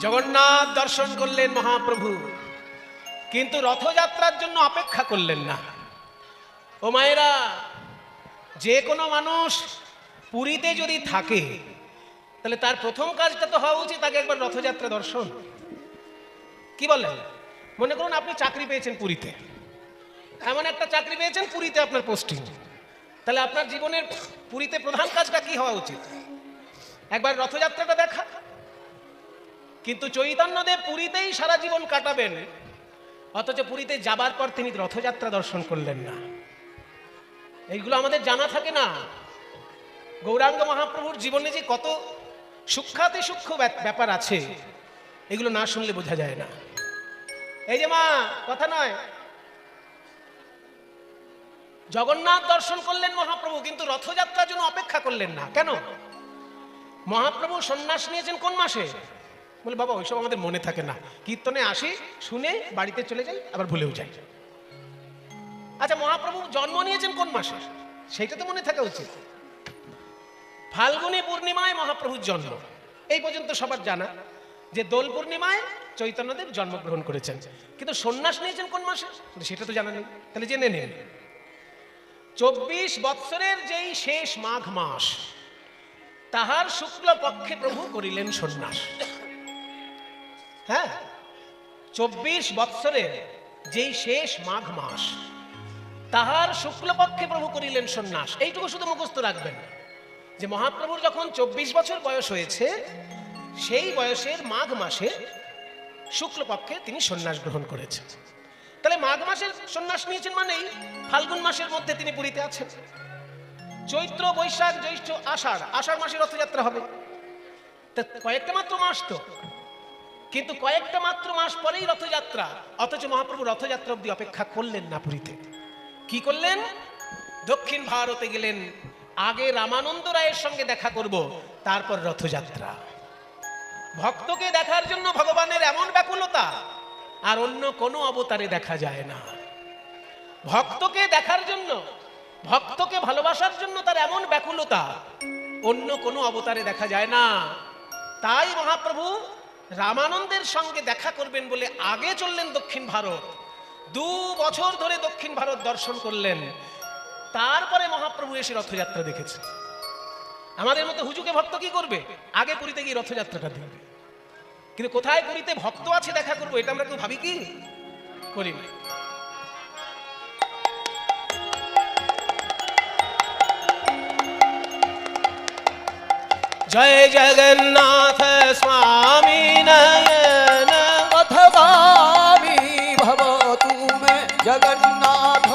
জগন্নাথ দর্শন করলেন মহাপ্রভু, কিন্তু রথযাত্রার জন্য অপেক্ষা করলেন না। ও মায়েরা, যে কোনো মানুষ পুরীতে যদি থাকে তাহলে তার প্রথম কাজটা তো হওয়া উচিত তাকে একবার রথযাত্রা দর্শন। কি বলেন? মনে করুন আপনি চাকরি পেয়েছেন পুরীতে, এমন একটা চাকরি পেয়েছেন পুরীতে আপনার পোস্টিং, তাহলে আপনার জীবনের পুরীতে প্রধান কাজটা কি হওয়া উচিত? একবার রথযাত্রাটা দেখা। কিন্তু চৈতন্যদেব পুরীতেই সারা জীবন কাটাবেন, অথচ পুরীতে যাবার পর তিনি রথযাত্রা দর্শন করলেন না। এইগুলো আমাদের জানা থাকে না। গৌরাঙ্গ মহাপ্রভুর জীবনে যে কত সূক্ষ্মাতি সূক্ষ্ম ব্যাপার আছে, এগুলো না শুনলে বোঝা যায় না। এই যে মা, কথা নয়, জগন্নাথ দর্শন করলেন মহাপ্রভু, কিন্তু রথযাত্রার জন্য অপেক্ষা করলেন না। কেন? মহাপ্রভু সন্ন্যাস নিয়েছেন কোন মাসে? বলে বাবা ওইসব আমাদের মনে থাকে না, কীর্তনে আসি, শুনে বাড়িতে চলে যাই, আবার ভুলেও যাই। আচ্ছা, মহাপ্রভু জন্ম নিয়েছেন কোন মাসে? সেইটা তো মনে থাকা উচিত। ফাল্গুনী পূর্ণিমায় মহাপ্রভুর জন্ম, এই পর্যন্ত সবার জানা যে দোল পূর্ণিমায় চৈতন্যদেব জন্মগ্রহণ করেছেন। কিন্তু সন্ন্যাস নিয়েছেন কোন মাসে সেটা তো জানা নেই। তাহলে জেনে নেন, 24 বৎসরের যেই শেষ মাঘ মাস, তাহার শুক্ল পক্ষে প্রভু করিলেন সন্ন্যাস। হ্যাঁ, 24 বৎসরের যেই শেষ মাঘ মাস, তাহার শুক্লপক্ষে প্রভু করিলেন সন্ন্যাস। এইটুকু শুধু মুখস্থ রাখবেন যে মহাপ্রভুর যখন 24 বছর বয়স হয়েছে, সেই বয়সের মাঘ মাসে শুক্লপক্ষে তিনি সন্ন্যাস গ্রহণ করেছেন। তাহলে মাঘ মাসের সন্ন্যাস নিয়েছেন মানেই ফাল্গুন মাসের মধ্যে তিনি পুরীতে আছেন। চৈত্র, বৈশাখ, জ্যৈষ্ঠ, আষাঢ়, আষাঢ় মাসে রথযাত্রা হবে। তা কয়েকটা মাত্র মাস তো, কিন্তু কয়েকটা মাত্র মাস পরেই রথযাত্রা, অথচ মহাপ্রভু রথযাত্রা অবধি অপেক্ষা করলেন না পুরীতে। কি করলেন? দক্ষিণ ভারতে গেলেন, আগে রামানন্দ রায়ের সঙ্গে দেখা করব, তারপর রথযাত্রা। ভক্তকে দেখার জন্য ভগবানের এমন ব্যাকুলতা আর অন্য কোনো অবতারে দেখা যায় না। ভক্তকে দেখার জন্য, ভক্তকে ভালোবাসার জন্য তার এমন ব্যাকুলতা অন্য কোনো অবতারে দেখা যায় না। তাই মহাপ্রভু রামানন্দের সঙ্গে দেখা করবেন বলে আগে চললেন দক্ষিণ ভারত। 2 বছর ধরে দক্ষিণ ভারত দর্শন করলেন, তারপরে মহাপ্রভু এসে রথযাত্রা দেখেছে। আমাদের মতো হুজুকে ভক্ত কি করবে? আগে পুরীতে গিয়ে রথযাত্রাটা দেখবে। কিন্তু কোথায় পুরীতে ভক্ত আছে দেখা করবো, এটা আমরা কেউ ভাবি কি? করি না। জয় জগন্নাথ স্বামী নয়ন পথগামী ভব তুমি জগন্নাথ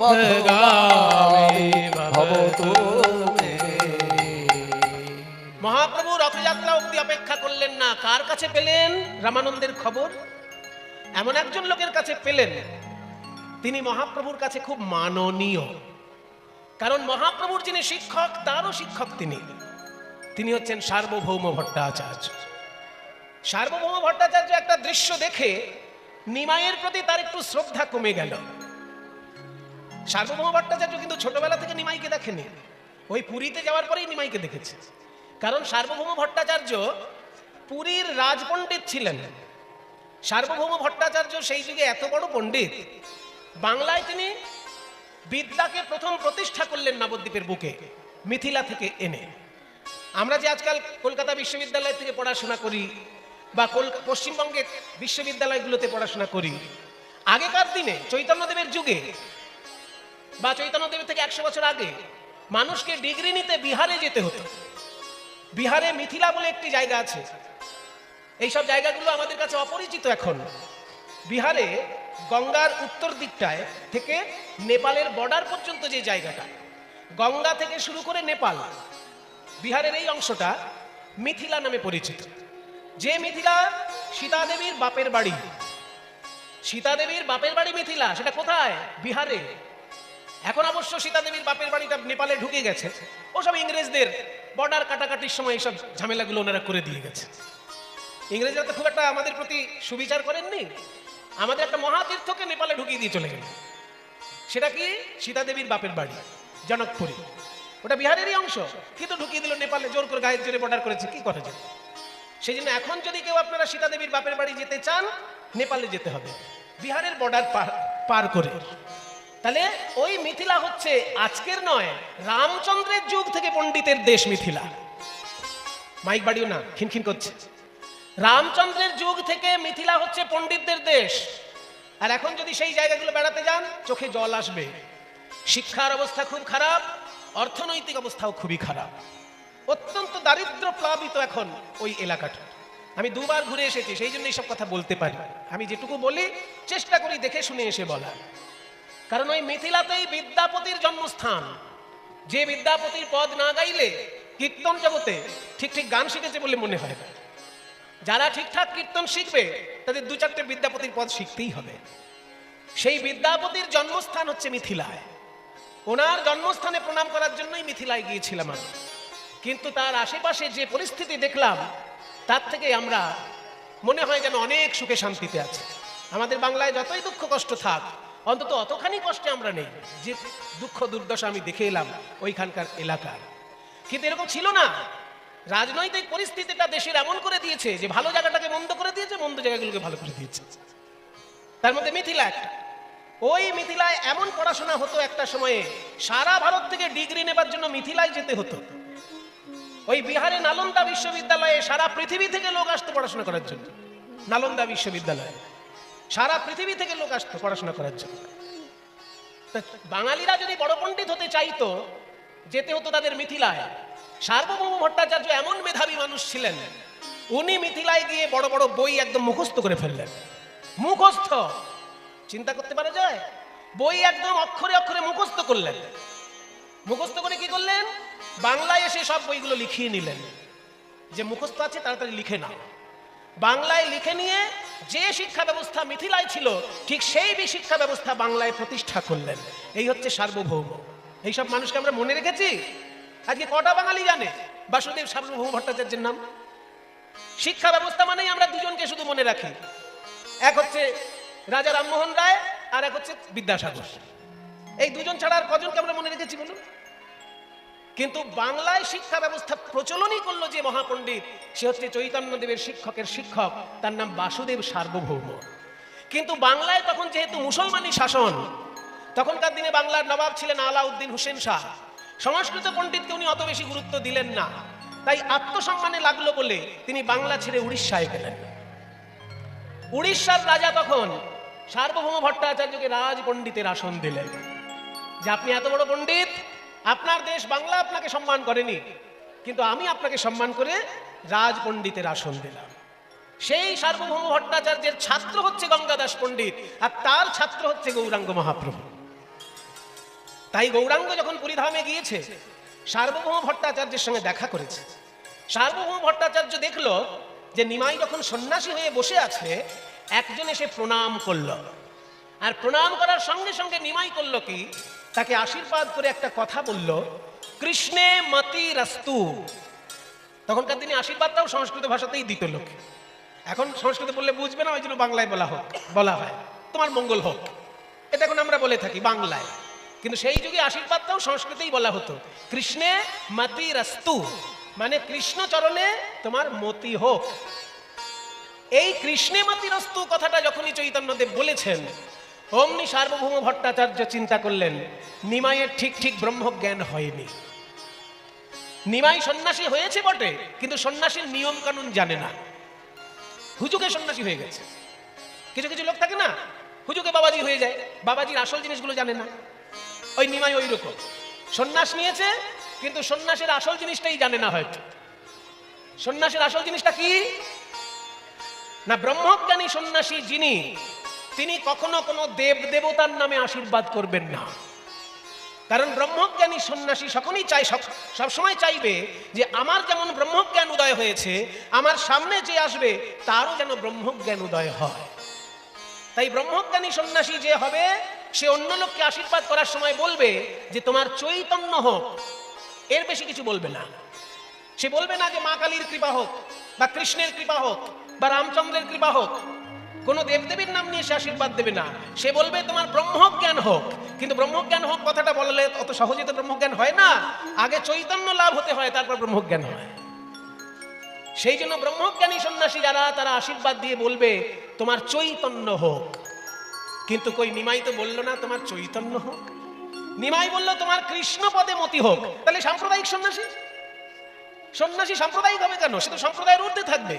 পথগামী ভব তুমি। মহাপ্রভু রথযাত্রা অবধি অপেক্ষা করলেন না। কার কাছে পেলেন রামানন্দের খবর? এমন একজন লোকের কাছে পেলেন, তিনি মহাপ্রভুর কাছে খুব মাননীয়। কারণ মহাপ্রভুর যিনি শিক্ষক, তারও শিক্ষক তিনি হচ্ছেন সার্বভৌম ভট্টাচার্য। সার্বভৌম ভট্টাচার্য একটা দৃশ্য দেখে নিমাইয়ের প্রতি তার একটু শ্রদ্ধা কমে গেল। সার্বভৌম ভট্টাচার্য কিন্তু ছোটবেলা থেকে নিমাইকে দেখেনি, ওই পুরীতে যাওয়ার পরেই নিমাইকে দেখেছে। কারণ সার্বভৌম ভট্টাচার্য পুরীর রাজপণ্ডিত ছিলেন। সার্বভৌম ভট্টাচার্য সেই যুগে এত বড় পণ্ডিত, বাংলায় তিনি বিদ্যাকে প্রথম প্রতিষ্ঠা করলেন নবদ্বীপের বুকে, মিথিলা থেকে এনে। আমরা যে আজকাল কলকাতা বিশ্ববিদ্যালয় থেকে পড়াশোনা করি বা পশ্চিমবঙ্গের বিশ্ববিদ্যালয়গুলোতে পড়াশোনা করি, আগেকার দিনে চৈতন্যদেবের যুগে বা চৈতন্যদেবের থেকে 100 বছর আগে মানুষকে ডিগ্রি নিতে বিহারে যেতে হতো। বিহারে মিথিলা বলে একটি জায়গা আছে। এইসব জায়গাগুলো আমাদের কাছে অপরিচিত এখন। বিহারে গঙ্গার উত্তর দিকটায় থেকে নেপালের বর্ডার পর্যন্ত যে জায়গাটা, গঙ্গা থেকে শুরু করে নেপাল, বিহারের এই অংশটা মিথিলা নামে পরিচিত। যে মিথিলা সীতাদেবীর বাপের বাড়ি, সীতাদেবীর বাপের বাড়ি মিথিলা, সেটা কোথায়? বিহারে। এখন অবশ্য সীতাদেবীর বাপের বাড়িটা নেপালে ঢুকে গেছে। ওসব ইংরেজদের বর্ডার কাটাকাটির সময় এইসব ঝামেলাগুলো ওনারা করে দিয়ে গেছে। ইংরেজরা তো খুব একটা আমাদের প্রতি সুবিচার করেননি। আমাদের একটা মহাতীর্থকে নেপালে ঢুকিয়ে দিয়ে চলে গেল। সেটা কি? সীতাদেবীর বাপের বাড়ি জনকপুরী। ওটা বিহারেরই অংশ, কিন্তু ঢুকিয়ে দিল নেপালে, জোর করে গায়ের জোরে বর্ডার করেছে, কি করা যায়? সেই জন্য এখন যদি কেউ আপনারা সীতা দেবীর বাপের বাড়ি যেতে চান, নেপালে যেতে হবে, বিহারের বর্ডার পার করে। তাহলে ওই মিথিলা হচ্ছে আজকের নয়, রামচন্দ্রের যুগ থেকে পণ্ডিতের দেশ মিথিলা। মাইক বাড়িও না, খিনখিন করছে। রামচন্দ্রের যুগ থেকে মিথিলা হচ্ছে পণ্ডিতদের দেশ। আর এখন যদি সেই জায়গাগুলো বেড়াতে যান, চোখে জল আসবে। শিক্ষার অবস্থা খুব খারাপ, অর্থনৈতিক অবস্থাও খুবই খারাপ, অত্যন্ত দারিদ্র প্লাবিত এখন ওই এলাকাটা। আমি দুবার ঘুরে এসেছি, সেই জন্য এইসব কথা বলতে পারি। আমি যেটুকু বলি চেষ্টা করি দেখে শুনে এসে বলার, কারণ ওই মিথিলাতেই বিদ্যাপতির জন্মস্থান। যে বিদ্যাপতির পদ না গাইলে কীর্তন জগতে ঠিক ঠিক গান শিখেছে বলে মনে হয় না। যারা ঠিকঠাক কীর্তন শিখবে তাদের দু চারটে বিদ্যাপতির পদ শিখতেই হবে। সেই বিদ্যাপতির জন্মস্থান হচ্ছে মিথিলায়। ওনার জন্মস্থানে প্রণাম করার জন্যই মিথিলায় গিয়েছিলাম আমি। কিন্তু তার আশেপাশে যে পরিস্থিতি দেখলাম, তার থেকে আমরা মনে হয় যেন অনেক সুখে শান্তিতে আছে। আমাদের বাংলায় যতই দুঃখ কষ্ট থাক, অন্তত অতখানি কষ্টে আমরা নেই যে দুঃখ দুর্দশা আমি দেখে এলাম ওইখানকার এলাকার। কিন্তু এরকম ছিল না। রাজনৈতিক পরিস্থিতিটা দেশের এমন করে দিয়েছে যে ভালো জায়গাটাকে মন্দ করে দিয়েছে, মন্দ জায়গাগুলোকে ভালো করে দিয়েছে। তার মধ্যে মিথিলা একটা। ওই মিথিলায় এমন পড়াশোনা হতো একটা সময়ে, সারা ভারত থেকে ডিগ্রি নেবার জন্য মিথিলায় যেতে হতো। ওই বিহারে নালন্দা বিশ্ববিদ্যালয়ে সারা পৃথিবী থেকে লোক আসতো পড়াশোনা করার জন্য। নালন্দা বিশ্ববিদ্যালয়ে সারা পৃথিবী থেকে লোক আসতো পড়াশোনা করার জন্য। বাঙালিরা যদি বড় পণ্ডিত হতে চাইতো, যেতে হতো তাদের মিথিলায়। সার্বভৌম ভট্টাচার্য এমন মেধাবী মানুষ ছিলেন, উনি মিথিলায় গিয়ে বড় বড় বই একদম মুখস্থ করে ফেললেন। মুখস্থ, চিন্তা করতে পারা যায়? বই একদম অক্ষরে অক্ষরে মুখস্থ করলেন। মুখস্থ করে কি করলেন? বাংলায় এসে সব বইগুলো লিখিয়ে নিলেন। যে মুখস্থ আছে তাড়াতাড়ি লিখে নাও। বাংলায় লিখে নিয়ে যে শিক্ষা ব্যবস্থা মিথিলায় ছিল, ঠিক সেই শিক্ষা ব্যবস্থা বাংলায় প্রতিষ্ঠা করলেন। এই হচ্ছে সার্বভৌম। এইসব মানুষকে আমরা মনে রেখেছি? আজকে কটা বাঙালি জানে বাসুদেব সার্বভৌম ভট্টাচার্যের নাম? শিক্ষা ব্যবস্থা মানেই আমরা দুজনকে শুধু মনে রাখি, এক হচ্ছে রাজা রামমোহন রায় আর এক হচ্ছে বিদ্যাসাগর। এই দুজন ছাড়া আর কজনকে আমরা মনে রেখেছি বলুন? কিন্তু বাংলায় শিক্ষা ব্যবস্থা প্রচলনই করলো যে মহাপণ্ডিত, সে হচ্ছে চৈতন্যদেবের শিক্ষকের শিক্ষক, তার নাম বাসুদেব সার্বভৌম। কিন্তু বাংলায় তখন যেহেতু মুসলমানি শাসন, তখনকার দিনে বাংলার নবাব ছিলেন আলাউদ্দিন হোসেন শাহ। সংস্কৃত পণ্ডিতকে উনি অত বেশি গুরুত্ব দিলেন না, তাই আত্মসম্মানে লাগলো বলে তিনি বাংলা ছেড়ে উড়িষ্যায় গেলেন। উড়িষ্যার রাজা তখন সার্বভৌম ভট্টাচার্যকে রাজ পণ্ডিতের আসন দিলেন, যে আপনি এত বড় পণ্ডিত, আপনার দেশ বাংলা আপনাকে সম্মান করেনি, কিন্তু আমি আপনাকে সম্মান করে রাজ পণ্ডিতের আসন দিলাম। সেই সার্বভৌম ভট্টাচার্যের ছাত্র হচ্ছে গঙ্গাদাস পণ্ডিত, আর তার ছাত্র হচ্ছে গৌরাঙ্গ মহাপ্রভু। তাই গৌরাঙ্গ যখন পুরীধামে গিয়েছে, সার্বভৌম ভট্টাচার্যের সঙ্গে দেখা করেছে। সার্বভৌম ভট্টাচার্য দেখলো যে নিমাই যখন সন্ন্যাসী হয়ে বসে আছে, একজন এসে প্রণাম করলো। আর প্রণাম করার সঙ্গে সঙ্গে নিমাই করলো কি, তাকে আশীর্বাদ করে একটা কথা বলল, কৃষ্ণে মতি রাস্তু। তখনকার দিনে আশীর্বাদটাও সংস্কৃত ভাষাতেই দিত লোক। এখন সংস্কৃত বললে বুঝবে না, ওই জন্য বাংলায় বলা হয় তোমার মঙ্গল হোক। এটা এখন আমরা বলে থাকি বাংলায়, কিন্তু সেই যুগে আশীর্বাদটাও সংস্কৃতেই বলা হতো, কৃষ্ণে মতি রাস্তু, মানে কৃষ্ণ চরণে তোমার মতি হোক। এই কৃষ্ণে মতি রাস্তু কথাটা যখনই চৈতন্যদেব বলেছেন, অমনি সার্বভৌম ভট্টাচার্য চিন্তা করলেন, নিমাইয়ের ঠিক ঠিক ব্রহ্মজ্ঞান হয়নি। নিমাই সন্ন্যাসী হয়েছে বটে, কিন্তু সন্ন্যাসীর নিয়ম কানুন জানে না। হুজুকে সন্ন্যাসী হয়ে গেছে। কিছু কিছু লোক থাকে না, হুজুকে বাবাজি হয়ে যায়, বাবাজির আসল জিনিসগুলো জানে না। ওই নিমাই ওই রকম সন্ন্যাস নিয়েছে, কিন্তু সন্ন্যাসের আসল জিনিসটাই জানে না। হয়তো সন্ন্যাসের আসল জিনিসটা কি না, ব্রহ্মজ্ঞানী সন্ন্যাসী যিনি, তিনি কখনো কোনো দেব দেবতার নামে আশীর্বাদ করবেন না। কারণ ব্রহ্মজ্ঞানী সন্ন্যাসী সবসময় চাইবে যে আমার যেমন ব্রহ্মজ্ঞান উদয় হয়েছে, আমার সামনে যে আসবে তারও যেন ব্রহ্মজ্ঞান উদয় হয়। তাই ব্রহ্মজ্ঞানী সন্ন্যাসী যে হবে, সে অন্য লোককে আশীর্বাদ করার সময় বলবে যে তোমার চৈতন্য হোক, এর বেশি কিছু বলবে না। সে বলবে না যে মা কালীর কৃপা হোক, বা কৃষ্ণের কৃপা হোক, বা রামচন্দ্রের কৃপা হোক। কোনো দেবদেবীর নাম নিয়ে সে আশীর্বাদ দেবে না। সে বলবে তোমার ব্রহ্মজ্ঞান হোক। কিন্তু ব্রহ্মজ্ঞান হোক কথাটা বললে অত সহজে তো ব্রহ্মজ্ঞান হয় না, আগে চৈতন্য লাভ হতে হয়, তারপর ব্রহ্মজ্ঞান হয়। সেই জন্য ব্রহ্মজ্ঞানী সন্ন্যাসী যারা, তারা আশীর্বাদ দিয়ে বলবে তোমার চৈতন্য হোক। কিন্তু কই নিমাই তো বললো না তোমার চৈতন্য হোক, নিমাই বলল তোমার কৃষ্ণ পদে মতি হোক। তাহলে সাম্প্রদায়িক সন্ন্যাসী, সন্ন্যাসী সাম্প্রদায়িক হবে কেন? সে তো সম্প্রদায়ের ঊর্ধ্বে থাকবে।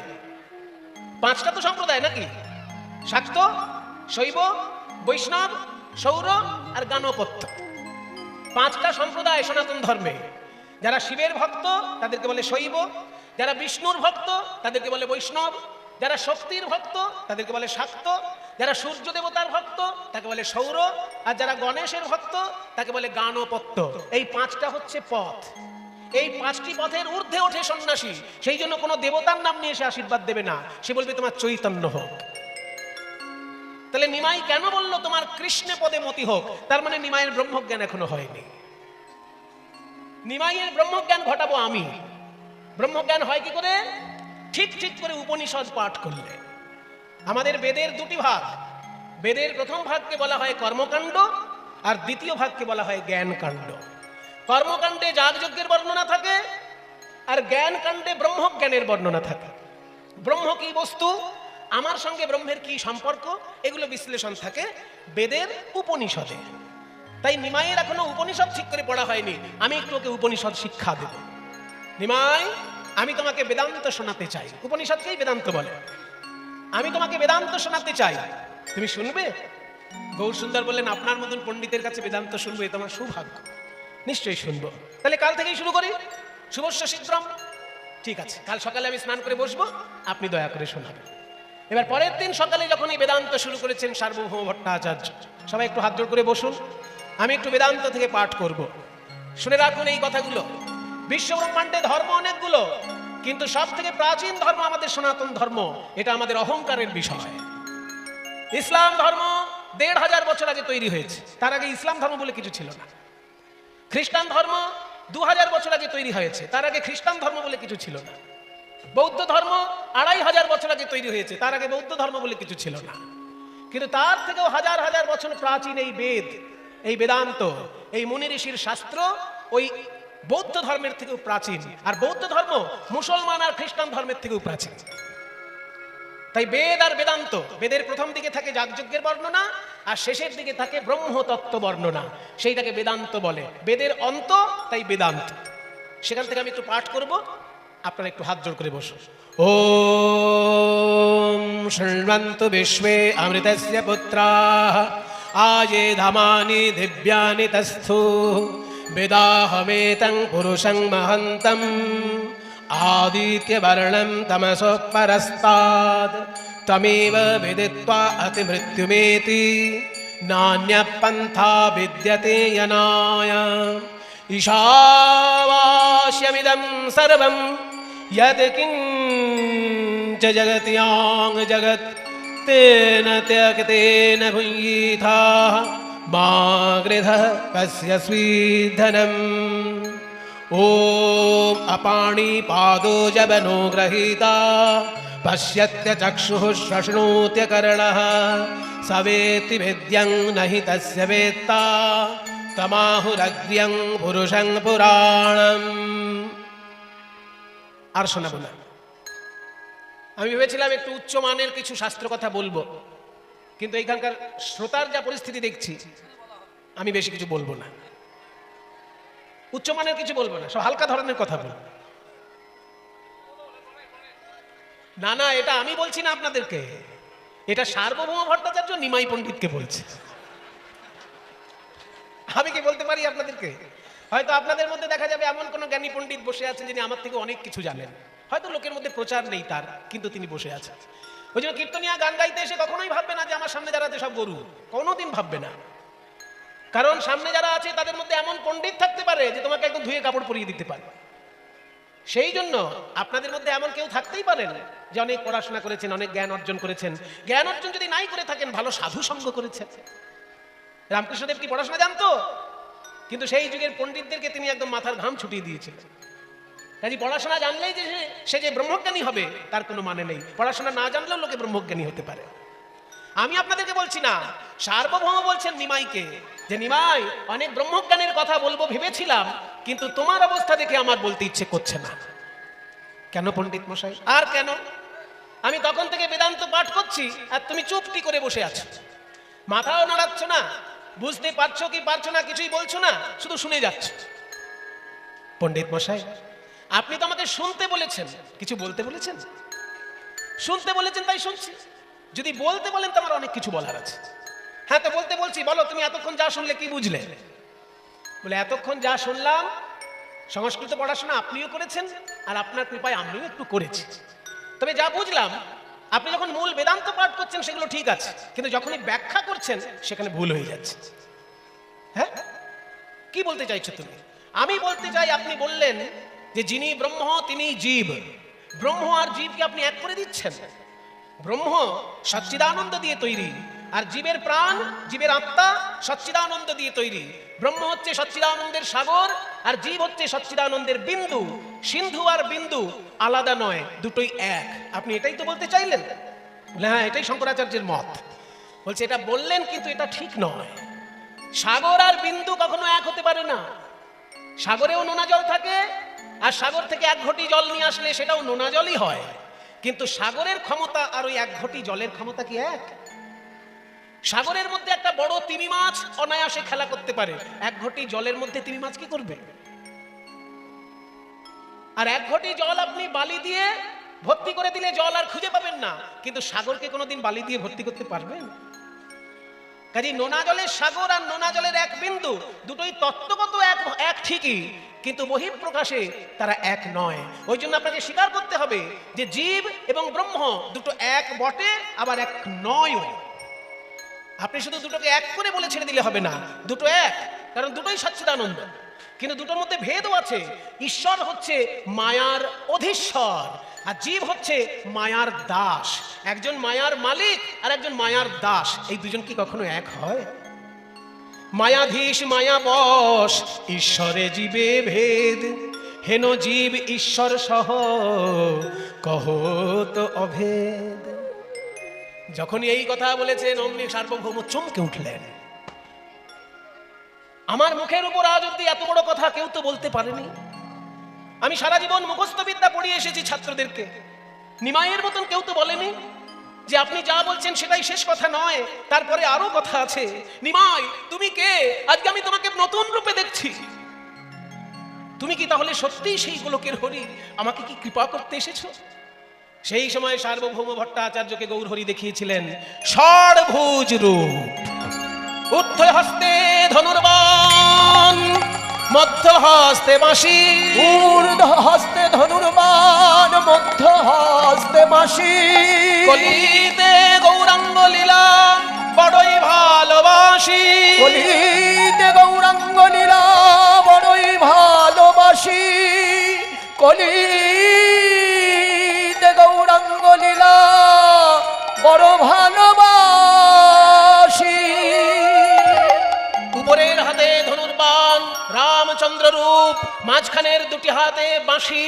পাঁচটা তো সম্প্রদায় নাকি, শাক্ত, শৈব, বৈষ্ণব, সৌর আর গাণপত্য, পাঁচটা সম্প্রদায় সনাতন ধর্মে। যারা শিবের ভক্ত তাদেরকে বলে শৈব, যারা বিষ্ণুর ভক্ত তাদেরকে বলে বৈষ্ণব, যারা শক্তির ভক্ত তাদেরকে বলে শাক্ত, যারা সূর্য দেবতার ভক্ত তাকে বলে সৌর, আর যারা গণেশের ভক্ত তাকে বলে গাণপত্য। এই পাঁচটা হচ্ছে পথ। এই পাঁচটি পথের ঊর্ধ্বে ওঠে সন্ন্যাসী। সেই জন্য কোনো দেবতার নাম নিয়ে সে আশীর্বাদ দেবে না, সে বলবে তোমার চৈতন্য হোক। তাহলে নিমাই কেন বললো তোমার কৃষ্ণ পদে মতি হোক? তার মানে নিমাইয়ের ব্রহ্মজ্ঞান এখনো হয়নি। নিমাইয়ের ব্রহ্মজ্ঞান ঘটাবো আমি। ব্রহ্মজ্ঞান হয় কি করে? ঠিক ঠিক করে উপনিষদ পাঠ করলে। আমাদের বেদের দুটি ভাগ, বেদের প্রথম ভাগকে বলা হয় কর্মকাণ্ড, আর দ্বিতীয় ভাগকে বলা হয় জ্ঞানকাণ্ড। কর্মকাণ্ডে যাগযজ্ঞের বর্ণনা থাকে, আর জ্ঞানকাণ্ডে ব্রহ্মজ্ঞানের বর্ণনা থাকে। ব্রহ্ম কি বস্তু, আমার সঙ্গে ব্রহ্মের কি সম্পর্ক, এগুলো বিশ্লেষণ থাকে বেদের উপনিষদে। তাই নিমাইয়ের এখনো উপনিষদ ঠিক করে পড়া হয়নি। আমি একটু ওকে উপনিষদ শিক্ষা দেব। নিমাই, আমি তোমাকে বেদান্ত শোনাতে চাই। উপনিষদকেই বেদান্ত বলে। আমি তোমাকে বেদান্ত শোনাতে চাই, তুমি শুনবে? গৌর সুন্দর বললেন আপনার মতন পণ্ডিতের কাছে বেদান্ত শুনবো এ তোমার সৌভাগ্য। নিশ্চয়ই শুনবো। তাহলে কাল থেকেই শুরু করি, শুভস্য শীঘ্রম। ঠিক আছে, কাল সকালে আমি স্নান করে বসবো, আপনি দয়া করে শোনাবেন। এবার পরের দিন সকালে যখন এই বেদান্ত শুরু করেছেন সার্বভৌম ভট্টাচার্য, সবাই একটু হাত জোড় করে বসুন, আমি একটু বেদান্ত থেকে পাঠ করব। শুনে রাখুন এই কথাগুলো। বিশ্ব ব্রহ্মাণ্ডে ধর্ম অনেকগুলো, কিন্তু সব থেকে প্রাচীন ধর্ম আমাদের সনাতন ধর্ম। এটা আমাদের অহংকারের বিষয়। ইসলাম ধর্ম ১৫০০ বছর আগে তৈরি হয়েছে, তার আগে ইসলাম ধর্ম বলে কিছু ছিল না। খ্রিস্টান ধর্ম ২০০০ বছর আগে তৈরি হয়েছে, তার আগে খ্রিস্টান ধর্ম বলে কিছু ছিল না। বৌদ্ধ ধর্ম ২৫০০ বছর আগে তৈরি হয়েছে, তার আগে বৌদ্ধ ধর্ম বলে কিছু ছিল না। কিন্তু তার থেকেও হাজার হাজার বছর প্রাচীন এই বেদ, এই বেদান্ত, এই মুনি ঋষির শাস্ত্র ওই বৌদ্ধ ধর্মের থেকেও প্রাচীন। আর বৌদ্ধ ধর্ম মুসলমান আর খ্রিস্টান ধর্মের থেকেও প্রাচীন। তাই বেদ আর বেদান্ত, বেদের প্রথম দিকে থাকে যাগযজ্ঞের বর্ণনা, আর শেষের দিকে থাকে ব্রহ্মতত্ত্ব বর্ণনা, সেইটাকে বেদান্ত বলে। বেদের অন্ত, তাই বেদান্ত। সেখান থেকে আমি একটু পাঠ করব, আপনারা একটু হাত জোড় করে বসুন। ওম শৃণ্বন্তু বিশ্বে অমৃতস্য পুত্রাঃ আয়ে ধামানি দিব্যানি তস্থু বেদাহমেতং পুরুষং মহন্তম আদিত্যবর্ণং তমসঃ পরস্তাদ তমেব বিদিত্বা অতিমৃত্যুমেতি নান্যঃ পন্থা বিদ্যতে यनाय ईशावास्यमिदं सर्वं यत्किञ्च जगत्यां जगत् तेन त्यक्तेन भुञ्जीथाः मा गृधः कस्य स्वीधनम्। ॐ अपाणिपादो जबनो गृहीता पश्यत्य चक्षुः शृणोत्य कर्णः स वेत्ति वेद्यं न हि तस्य वेत्ता तमाहुरग्र्यं पुरुषं पुराणम्। আর শোনাবো না। আমি ভেবেছিলাম একটু উচ্চমানের কিছু শাস্ত্র কথা বলবো, কিন্তু এইখানকার শ্রোতার যা পরিস্থিতি দেখছি আমি বেশি কিছু বলবো না। উচ্চমানের কিছু বলবো না, সব হালকা ধরনের কথা বলবো। না না, এটা আমি বলছি না আপনাদেরকে, এটা সার্বভৌম ভট্টাচার্য নিমাই পণ্ডিতকে বলছে। আমি কি বলতে পারি আপনাদেরকে? হয়তো আপনাদের মধ্যে দেখা যাবে এমন কোন জ্ঞানী পণ্ডিত বসে আছেন যিনি আমার থেকে অনেক কিছু জানেন, হয়তো লোকের মধ্যে প্রচার নেই তার, কিন্তু তিনি বসে আছেন। ওই জন্য কীর্তনিয়া গান গাইতে এসে কখনোই ভাববে না যে আমার সামনে যারা আছে সব গরু, কোনোদিন ভাববে না। কারণ সামনে যারা আছে তাদের মধ্যে এমন পণ্ডিত থাকতে পারে যে তোমাকে একদম ধুয়ে কাপড় পরিয়ে দিতে পারে। সেই জন্য আপনাদের মধ্যে এমন কেউ থাকতেই পারেন যে অনেক পড়াশোনা করেছেন, অনেক জ্ঞান অর্জন করেছেন। জ্ঞান অর্জন যদি নাই করে থাকেন, ভালো সাধু সঙ্গ করেছেন। রামকৃষ্ণদেব কি পড়াশোনা জানতো? কিন্তু সেই যুগের পণ্ডিতদেরকে তিনি একদম মাথার ঘাম ছুটিয়ে দিয়েছিলেন। কাজে পড়াশোনা জানলেই যে সে যে ব্রহ্মজ্ঞানী হবে তার কোনো মানে নেই। পড়াশোনা না জানলেও লোকে ব্রহ্মজ্ঞানী হতে পারে। আমি আপনাদেরকে বলছি না, সার্বভৌম বলছেন নিমাইকে যে নিমাই, অনেক ব্রহ্মজ্ঞানের কথা বলবো ভেবেছিলাম, কিন্তু তোমার অবস্থা দেখে আমার বলতে ইচ্ছে করছে না। কেন পণ্ডিত মশাই? আর কেন? আমি তখন থেকে বেদান্ত পাঠ করছি আর তুমি চুপটি করে বসে আছো, মাথাও নাড়াচ্ছ না, বুঝতে পারছো কি পারছো না কিছুই বলছো না, শুধু শুনে যাচ্ছ। পণ্ডিত মশাই, আপনি তো আমাকে শুনতে বলেছেন, কিছু বলতে বলেছেন? শুনতে বলেছেন তাই শুনছি, যদি বলতে বলেন তো আমার অনেক কিছু বলার আছে। হ্যাঁ, তো বলতে বলছি, বলো তুমি এতক্ষণ যা শুনলে কি বুঝলে? বলে এতক্ষণ যা শুনলাম, সংস্কৃত পড়াশোনা আপনিও করেছেন আর আপনার কৃপায় আমিও একটু করেছি, তবে যা বুঝলাম, আপনি যখন মূল বেদান্ত পাঠ করছেন সেগুলো ঠিক আছে, কিন্তু যখনই ব্যাখ্যা করছেন সেখানে ভুল হয়ে যাচ্ছে। হ্যাঁ, কি বলতে চাইছো তুমি? আমি বলতে চাই, আপনি বললেন যে যিনি ব্রহ্ম তিনি জীব, ব্রহ্ম আর জীবকে আপনি এক করে দিচ্ছেন। ব্রহ্ম সচ্চিদানন্দ দিয়ে তৈরি, আর জীবের প্রাণ, জীবের আত্মা সচ্চিদানন্দ দিয়ে তৈরি। ব্রহ্ম হচ্ছে সচ্চিদানন্দের সাগর, আর জীব হচ্ছে সচ্চিদানন্দের বিন্দু। সিন্ধু আর বিন্দু আলাদা নয়, দুটোই এক। আপনি এটাই তো বলতে চাইলেন? হ্যাঁ, এটাই শঙ্করাচার্যের মত। বলছে এটা বললেন, কিন্তু এটা ঠিক নয়। সাগর আর বিন্দু কখনো এক হতে পারে না। সাগরেও নোনা জল থাকে, আর সাগর থেকে এক ঘটি জল নিয়ে আসলে সেটাও নোনা জলই হয়, কিন্তু সাগরের ক্ষমতা আর ওই এক ঘটি জলের ক্ষমতা কি এক? সাগরের মধ্যে একটা বড় তিমি মাছ অনায়াসে খেলা করতে পারে, এক ঘটি জলের মধ্যে তিমি মাছ কি করবে? আর এক ঘটি জল আপনি বালি দিয়ে ভর্তি করে দিলে জল আর খুঁজে পাবেন না, কিন্তু সাগরকে কোনোদিন বালি দিয়ে ভর্তি করতে পারবেন? কাজে নোনা জলের সাগর আর নোনা জলের এক বিন্দু, দুটোই তত্ত্বগত এক ঠিকই, কিন্তু বহিঃপ্রকাশে তারা এক নয়। ওই জন্য আপনাকে স্বীকার করতে হবে যে জীব এবং ব্রহ্ম দুটো এক বটে, আবার এক নয়। আপনি শুধু দুটোকে এক করে বলে ছেড়ে দিলে হবে না, দুটো এক, কারণ দুটোই সচ্চিদানন্দ, কিন্তু দুটোর মধ্যে ভেদও আছে। ঈশ্বর হচ্ছে মায়ার অধীশ্বর, আর জীব হচ্ছে মায়ার দাস। একজন মায়ার মালিক আর একজন মায়ার দাস, এই দুজন কি কখনো এক হয়? মায়াধীশ মায়া বশ, ঈশ্বরে জীবে ভেদ, হেন জীব ঈশ্বর সহ কহত অভেদ। যখনই এই কথা বলেছেন অমনি সার্বভৌম চমকে উঠলেন। আমার মুখের উপর আজ অব্দি এত বড় কথা কেউ তো বলতে পারেনি। আমি সারা জীবন মুখস্থ বিদ্যা পড়িয়ে এসেছি ছাত্রদেরকে, নিমাইয়ের মতন কেউ তো বলেনি যে আপনি যা বলছেন সেটাই শেষ কথা নয়, তারপরে আরো কথা আছে। নিমাই, তুমি কে? আজকে আমি তোমাকে নতুন রূপে দেখছি। তুমি কি তাহলে সত্যিই সেই গোলকের হরি? আমাকে কি কৃপা করতে এসেছো? সেই সময় সার্বভৌম ভট্টাচার্যকে গৌরহরি দেখিয়েছিলেন ষড়ভুজ রূপ। ঊর্ধ্ব হস্তে ধনুর্বাণ, মধ্য হস্তে বাঁশি, ঊর্ধ্ব হস্তে ধনুর্বাণ, মধ্য হস্তে বাঁশি। কলিতে গৌরাঙ্গ লীলা বড়ই ভালোবাসি, কলিতে গৌরাঙ্গ লীলা বড়ই ভালোবাসি, কলিতে গৌরাঙ্গ লীলা বড় ভালোবাসি। উপরের হাতে ধনুর্বাণ রামচন্দ্র রূপ, মাঝখানের দুটি হাতে বাঁশি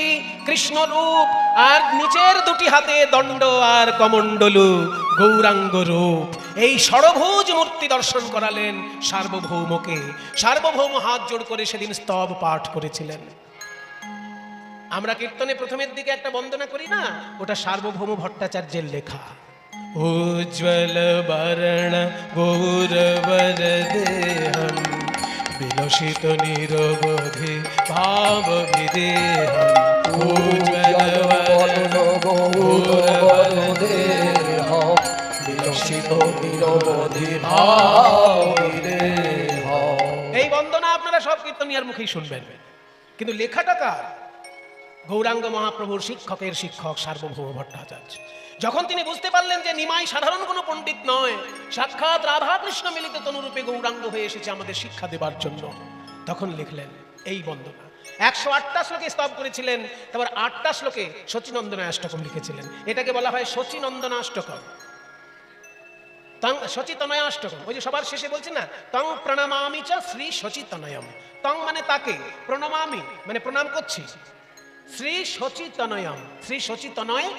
কৃষ্ণ রূপ, আর নিচের দুটি হাতে দণ্ড আর কমণ্ডলু গৌরাঙ্গ রূপ। এই ষড়ভুজ মূর্তি দর্শন করালেন সার্বভৌমকে। সার্বভৌম হাত জোড় করে সেদিন স্তব পাঠ করেছিলেন। আমরা কীর্তনে প্রথমের দিকে একটা বন্দনা করি না, ওটা সার্বভৌম ভট্টাচার্যের লেখা। উজ্জ্বল বর্ণ গৌরবর দেহম, বিলসিত নিরবধি ভাব বিদেহম। উজ্জ্বল বর্ণ গৌরবর দেহম, বিলসিত নিরবধি ভাব বিদেহম। এই বন্দনা আপনারা সব কীর্তনিয়ার মুখেই শুনবেন, কিন্তু লেখাটা কার? গৌরাঙ্গ মহাপ্রভুর শিক্ষকের শিক্ষক সার্বভৌম ভট্টাচার্য। যখন তিনি বুঝতে পারলেন যে নিমাই সাধারণ কোনো পণ্ডিত নয়, সাক্ষাৎ রাধাকৃষ্ণ মিলিত তনুরূপে গৌরাঙ্গ হয়ে এসেছে আমাদের শিক্ষা দেবার জন্য, তখন লিখলেন এই বন্দনা। 108টা শ্লোকে স্তব করেছিলেন, তারপর 8টা শ্লোকে শচীনন্দনাষ্টকম লিখেছিলেন। এটাকে বলা হয় শচীনন্দনাষ্টকম, তং শচীতনয়াষ্টকম। ওই যে সবার শেষে বলছে না, তং প্রণমামি চ শ্রী শচীতনয়ম। তং মানে তাকে, প্রণমামি মানে প্রণাম করছি, শ্রী শচীতনয়ম, শ্রী শচীতনয়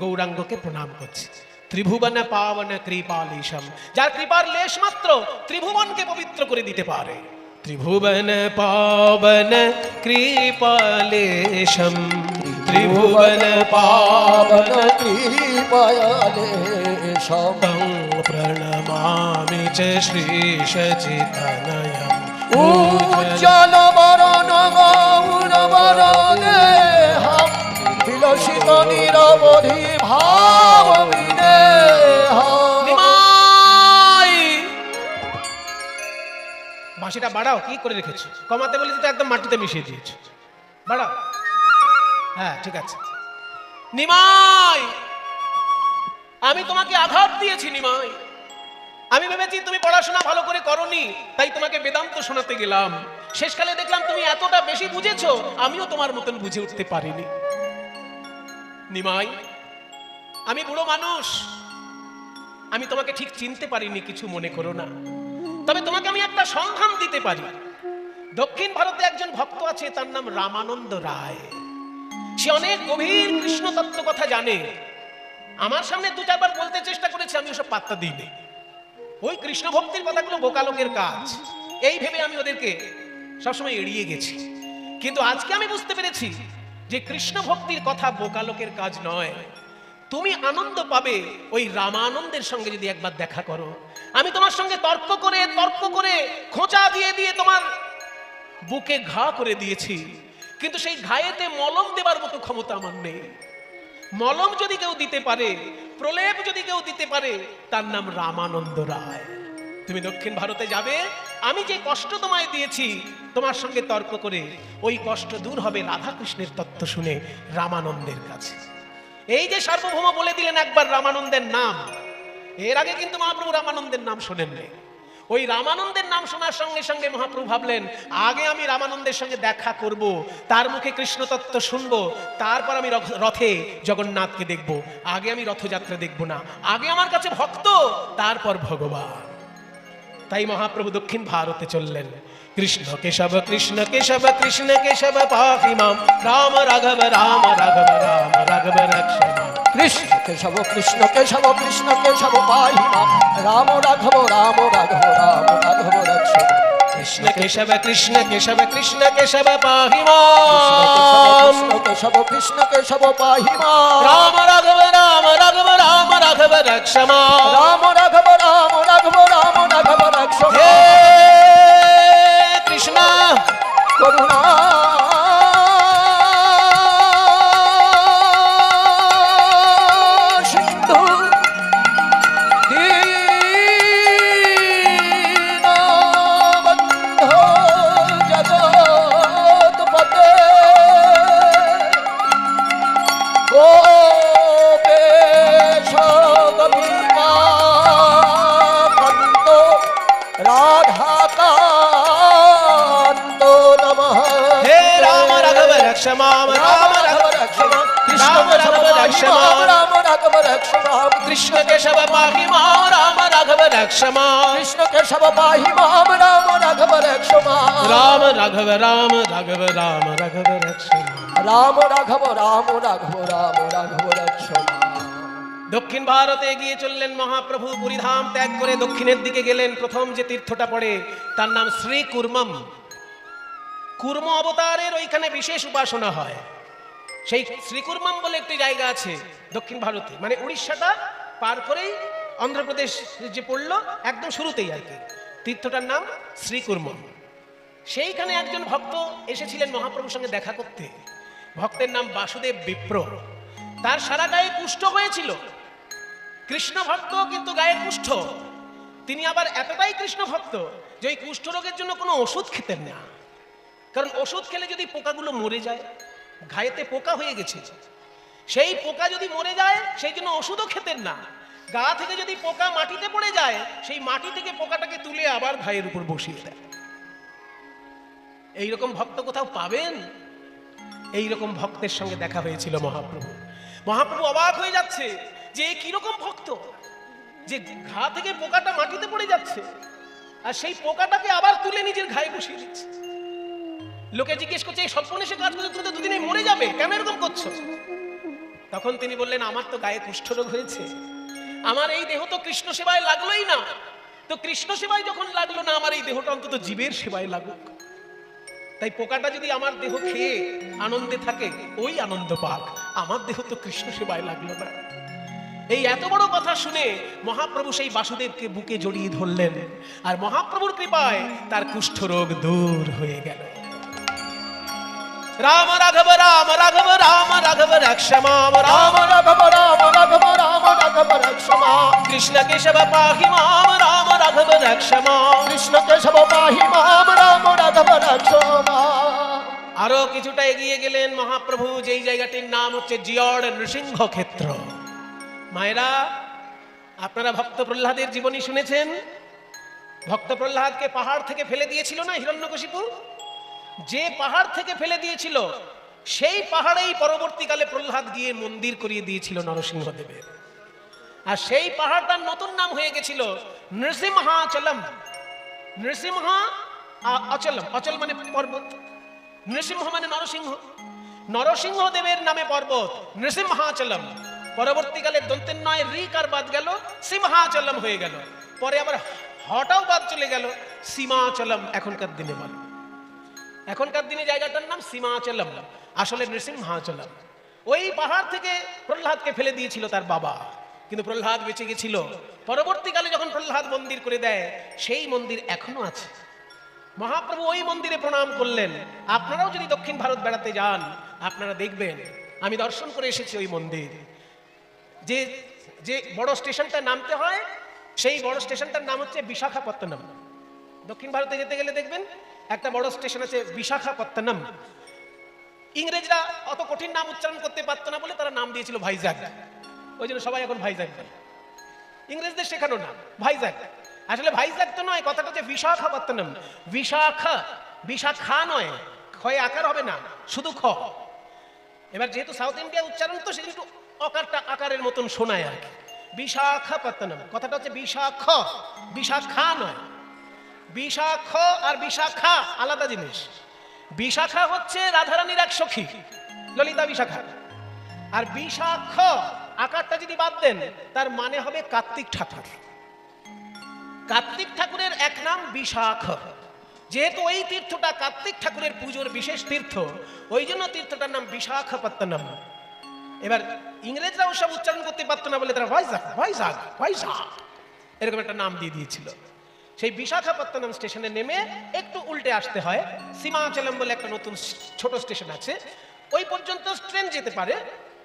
গৌরাঙ্গকে প্রণাম করছি। ত্রিভুবন পাবন কৃপালীশম, যার কৃপার লেশ মাত্র ত্রিভুবনকে পবিত্র করে দিতে পারে। ত্রিভুবন পাবন কৃপালেশম, ত্রিভুবন পাবন কৃপয়ালেশম তং প্রণমামি চ শ্রীশ চিতনয়ম উজ্জ্বল বরণ গৌর বরদেহম বিলসিত নিরবধি ভাব বিদেহম। নিমাই! বাঁশিটা বাড়াও, কি করে রেখেছো? কমাতে বলি তো একদম মাটিতে মিশিয়ে দিয়েছো। বাড়াও। হ্যাঁ, ঠিক আছে। নিমাই, আমি তোমাকে আঘাত দিয়েছি নিমাই। আমি ভেবেছি তুমি পড়াশোনা ভালো করে করনি, তাই তোমাকে বেদান্ত শোনাতে গেলাম। শেষকালে দেখলাম তুমি এতটা বেশি বুঝেছো, আমিও তোমার মতন বুঝে উঠতে পারিনি। নিমাই, আমি বুড়ো মানুষ, আমি তোমাকে ঠিক চিনতে পারিনি, কিছু মনে করো না। তবে তোমাকে আমি একটা সন্ধান দিতে পারি। দক্ষিণ ভারতে একজন ভক্ত আছে, তার নাম রামানন্দ রায়। সে অনেক গভীর কৃষ্ণ তত্ত্ব কথা জানে। আমার সামনে দু চারবার বলতে চেষ্টা করেছে, আমি ওসব পাত্তা দিইনি। ওই কৃষ্ণ ভক্তির কথাগুলো বোকা লোকের কাজ, এই ভেবে আমি ওদেরকে সবসময় এড়িয়ে গেছি। কিন্তু আজকে আমি বুঝতে পেরেছি যে কৃষ্ণ ভক্তির কথা বোকা লোকের কাজ নয়। তুমি আনন্দ পাবে ওই রামানন্দের সঙ্গে যদি একবার দেখা করো। আমি তোমার সঙ্গে তর্ক করে খোঁচা দিয়ে দিয়ে তোমার বুকে ঘা করে দিয়েছি, কিন্তু সেই ঘায়েতে মলম দেবার মতো ক্ষমতা আমার নেই। মলম যদি কেউ দিতে পারে, প্রলেপ যদি কেউ দিতে পারে, তার নাম রামানন্দ রায়। তুমি দক্ষিণ ভারতে যাবে, আমি যে কষ্ট তোমায় দিয়েছি তোমার সঙ্গে তর্ক করে, ওই কষ্ট দূর হবে রাধা কৃষ্ণের তত্ত্ব শুনে রামানন্দের কাছে। এই যে সার্বভৌম বলে দিলেন একবার রামানন্দের নাম, এর আগে কিন্তু মহাপ্রভু রামানন্দের নাম শোনেননি। ওই রামানন্দের নাম শোনার সঙ্গে সঙ্গে মহাপ্রভু ভাবলেন, আগে আমি রামানন্দের সঙ্গে দেখা করব, তার মুখে কৃষ্ণ তত্ত্ব শুনবো, তারপর আমি রথে জগন্নাথকে দেখব। আগে আমি রথযাত্রা দেখব না, আগে আমার কাছে ভক্ত, তারপর ভগবান। তাই মহাপ্রভু দক্ষিণ ভারতে চললেন। কৃষ্ণ কেশব কৃষ্ণ কেশব কৃষ্ণ কেশব পাহি মাম, রাম রাঘব রাম রাঘব রাম রাঘব রক্ষ মাম। কৃষ্ণ কেশব কৃষ্ণ কেশব কৃষ্ণ কেশব পাহি মাম, রাম রাঘব রাম রাঘব রাম রাঘব রক্ষ মাম। কৃষ্ণ কেশব কৃষ্ণ কেশব কৃষ্ণ কেশব পাহি মাম, কৃষ্ণ কেশব কৃষ্ণ কেশব পাহি মাম, রাম রাঘব রাম রাঘব রাম রাঘব রক্ষ মাম। রাম রাঘব রাম রাঘব রাম রাঘব রক্ষ মাম। হে কৃষ্ণ করুণা সিন্ধু দীনবন্ধো জগৎপতে, গোপেশ গোপিকাকান্ত রাধাকান্ত নমঃ। হে রাম রাঘব রক্ষ মাম, রাম রাঘব রক্ষ মাম, রাম রাঘব রক্ষ মাম, রাম রাঘব রক্ষ মাম। কৃষ্ণ কেশব পাহি মাম, রাম রাঘব রক্ষ মাম। কৃষ্ণ কেশব পাহি মাম, রাম রাঘব রক্ষ মাম। রাম রাঘব রাম রাঘব রাম রাঘব রক্ষ মাম। রাম রাঘব রাম রাঘব রাম রাঘব রক্ষ মাম। দক্ষিণ ভারতে এগিয়ে চললেন মহাপ্রভু। পুরীধাম ত্যাগ করে দক্ষিণের দিকে গেলেন। প্রথম যে তীর্থটা পড়ে তার নাম শ্রী কুর্মম। কুর্ম অবতারের ওইখানে বিশেষ উপাসনা হয়। সেই শ্রীকুর্মম বলে একটি জায়গা আছে দক্ষিণ ভারতে, মানে উড়িষ্যাটা পার করেই অন্ধ্রপ্রদেশ যে পড়লো একদম শুরুতেই আর কি। তীর্থটার নাম শ্রীকুর্মম। সেইখানে একজন ভক্ত এসেছিলেন মহাপ্রভুর সঙ্গে দেখা করতে। ভক্তের নাম বাসুদেব বিপ্র। তার সারা গায়ে কুষ্ঠ হয়েছিল। কৃষ্ণ ভক্ত কিন্তু গায়ে কুষ্ঠ। তিনি আবার এতটাই কৃষ্ণ ভক্ত যে ওই কুষ্ঠ রোগের জন্য কোনো ওষুধ খেতেন না, কারণ ওষুধ খেলে যদি পোকাগুলো মরে যায়, ঘায়েতে পোকা হয়ে গেছে, সেই পোকা যদি মরে যায় সেই জন্য ওষুধও খেতেন না। গা থেকে যদি পোকা মাটিতে পড়ে যায়, সেই মাটি থেকে পোকাটাকে তুলে আবার ঘায়ের উপর বসিয়ে দেয়। এইরকম ভক্ত কোথাও পাবেন? এইরকম ভক্তের সঙ্গে দেখা হয়েছিল মহাপ্রভু। মহাপ্রভু অবাক হয়ে যাচ্ছে যে কিরকম ভক্ত, যে ঘা থেকে পোকাটা মাটিতে পড়ে যাচ্ছে আর সেই পোকাটাকে আবার তুলে নিজের ঘায়ে বসিয়ে দিচ্ছে। লোকে জিজ্ঞেস করছে, এই সর্বনেশে কাজ করতে তুমি তো দুদিনে মরে যাবে, কেন এরকম করছো? তখন তিনি বললেন, আমার তো গায়ে কুষ্ঠরোগ হয়েছে, আমার এই দেহ তো কৃষ্ণ সেবায় লাগলোই না, তো কৃষ্ণ সেবায় যখন লাগলো না, আমার এই দেহটা অন্তত জীবের সেবায় লাগুক। তাই পোকাটা যদি আমার দেহ খেয়ে আনন্দে থাকে, ওই আনন্দ পাক, আমার দেহ তো কৃষ্ণ সেবায় লাগলো না। এই এত বড় কথা শুনে মহাপ্রভু সেই বাসুদেবকে বুকে জড়িয়ে ধরলেন, আর মহাপ্রভুর কৃপায় তার কুষ্ঠরোগ দূর হয়ে গেল। রাম রাঘব রাম রাঘব রাম রাঘব রক্ষমা রাম রাঘব রাম রাঘব রাম রাঘব রক্ষমা, কৃষ্ণ কেশব পাহি মাম রাম রাঘব রক্ষমা, কৃষ্ণ কেশব পাহি মাম রাম রাঘব রক্ষমা। আরো কিছুটা এগিয়ে গেলেন মহাপ্রভু, যেই জায়গাটির নাম হচ্ছে জিয়র নৃসিংহ ক্ষেত্র। মায়েরা, আপনারা ভক্ত প্রহ্লাদের জীবনী শুনেছেন। ভক্ত প্রহ্লাদকে পাহাড় থেকে ফেলে দিয়েছিল না হিরণ্যকশিপু? যে পাহাড় থেকে ফেলে দিয়েছিল, সেই পাহাড়েই পরবর্তীকালে প্রহ্লাদ গিয়ে মন্দির করিয়ে দিয়েছিল নরসিংহদেবের। আর সেই পাহাড়টার নতুন নাম হয়ে গেছিল নৃসিংহাচলম। নৃসিংহা অচলম, অচল মানে পর্বত, নৃসিংহ মানে নরসিংহ, নরসিংহদেবের নামে পর্বত নৃসিংহাচলম। পরবর্তীকালে দন্তের নয় রিকার বাদ গেল, সিংহাচলম হয়ে গেল। পরে আবার হটাও বাদ চলে গেল, সীমাচলম এখনকার দিনে বলে। এখনকার দিনে জায়গাটার নাম সীমাচলম, আসলে নৃসিংহাচলম। ওই পাহাড় থেকে প্রহ্লাদকে ফেলে দিয়েছিল তার বাবা, কিন্তু প্রহ্লাদ বেঁচে গেছিল। পরবর্তীকালে যখন প্রহ্লাদ মন্দির করে দেয়, সেই মন্দির এখনো আছে। মহাপ্রভু ওই মন্দিরে প্রণাম করলেন। আপনারাও যদি দক্ষিণ ভারত বেড়াতে যান, আপনারা দেখবেন, আমি দর্শন করে এসেছি ওই মন্দির। যে যে বড় স্টেশনটা নামতে হয়, সেই বড় স্টেশনটার নাম হচ্ছে বিশাখাপত্তনম। দক্ষিণ ভারতে যেতে গেলে দেখবেন একটা বড় স্টেশন আছে বিশাখাপত্তনম। ইংরেজরা অত কঠিন নাম উচ্চারণ করতে পারতো না বলে তারা নাম দিয়েছিল ভাইজাগ। ওই জন্য সবাই এখন ভাইজাগ বলে, ইংরেজদের শেখানো নাম ভাইজাগ। আসলে ভাইজাগ তো নয়, কথাটা হচ্ছে বিশাখাপত্তনম। বিশাখা, বিশাখা নয়, ক্ষয় আকার হবে না, শুধু খ। এবার যেহেতু সাউথ ইন্ডিয়া উচ্চারণ, তো সেটা একটু অকারটা আকারের মতন শোনায় আর কি। বিশাখাপত্তনম, কথাটা হচ্ছে বিশাখ, বিশাখা নয়। বিশাখ আর বিশাখা আলাদা জিনিস। বিশাখা হচ্ছে রাধারানীর এক সখী, ললিতা বিশাখা। আর বিশাখ আকারটা যদি বাদ দেন, তার মানে হবে কার্তিক ঠাকুর। কার্তিক ঠাকুরের এক নাম বিশাখ। যেহেতু ওই তীর্থটা কার্তিক ঠাকুরের পুজোর বিশেষ তীর্থ, ওই জন্য তীর্থটার নাম বিশাখাপত্তনম। এবার ইংরেজরা ওসব উচ্চারণ করতে পারতো না বলে তারা ভাইজাগ ভাইজাগ ভাইজাগ এরকম একটা নাম দিয়ে দিয়েছিল। সেই বিশাখাপত্তনম স্টেশনে নেমে একটু উল্টে আসতে হয়, সীমাচলম বলে একটা নতুন ছোট স্টেশন আছে। ওই পর্যন্ত ট্রেন যেতে পারে,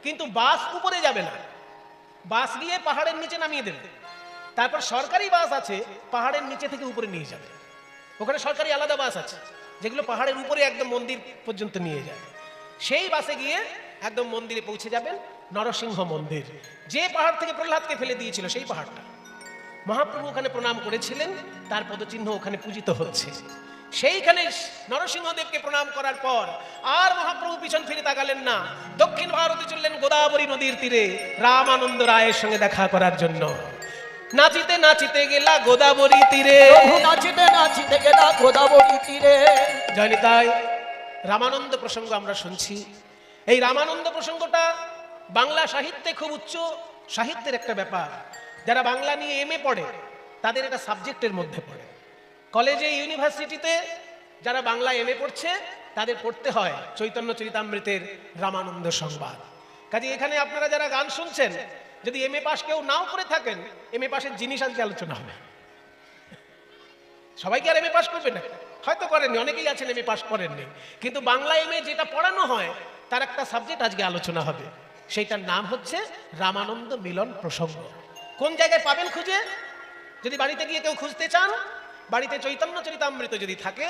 কিন্তু বাস উপরে যাবে না। বাস গিয়ে পাহাড়ের নিচে নামিয়ে দেবে। তারপর সরকারি বাস আছে, পাহাড়ের নিচে থেকে উপরে নিয়ে যাবে। ওখানে সরকারি আলাদা বাস আছে, যেগুলো পাহাড়ের উপরে একদম মন্দির পর্যন্ত নিয়ে যায়। সেই বাসে গিয়ে একদম মন্দিরে পৌঁছে যাবেন, নরসিংহ মন্দির। যে পাহাড় থেকে প্রহ্লাদকে ফেলে দিয়েছিল, সেই পাহাড়টা। মহাপ্রভু ওখানে প্রণাম করেছিলেন, তার পদচিহ্ন ওখানে পূজিত হচ্ছে। সেইখানে নরসিংহদেবকে প্রণাম করার পর আর মহাপ্রভু পিছন ফিরে তাকালেন না, দক্ষিণ ভারতে চললেন গোদাবরী নদীর তীরে রামানন্দ রায়ের সঙ্গে দেখা করার জন্য। নাচিতে নাচিতে গেলা গোদাবরী তীরে, নাচিতে নাচিতে গেলা গোদাবরী তীরে। জানি তাই রামানন্দ প্রসঙ্গ আমরা শুনছি। এই রামানন্দ প্রসঙ্গটা বাংলা সাহিত্যে খুব উচ্চ সাহিত্যের একটা ব্যাপার। যারা বাংলা নিয়ে এমএ পড়ে, তাদের এটা সাবজেক্টের মধ্যে পড়ে। কলেজে, ইউনিভার্সিটিতে যারা বাংলা এমএ পড়ছে, তাদের পড়তে হয় চৈতন্য চরিতামৃতের রামানন্দ সংবাদ। কাজে এখানে আপনারা যারা গান শুনছেন, যদি এমএ পাস কেউ নাও করে থাকেন, এমএ পাসের জিনিস আজকে আলোচনা হবে। সবাই কি আর এমএ পাস করবে না? হয়তো করেননি, অনেকেই আছেন এমএ পাস করেননি, কিন্তু বাংলা এমএ যেটা পড়ানো হয়, তার একটা সাবজেক্ট আজকে আলোচনা হবে। সেইটার নাম হচ্ছে রামানন্দ মিলন প্রসঙ্গ। কোন জায়গায় পাবেন খুঁজে? যদি বাড়িতে গিয়ে কেউ খুঁজতে চান, বাড়িতে চৈতন্য চরিতামৃত যদি থাকে,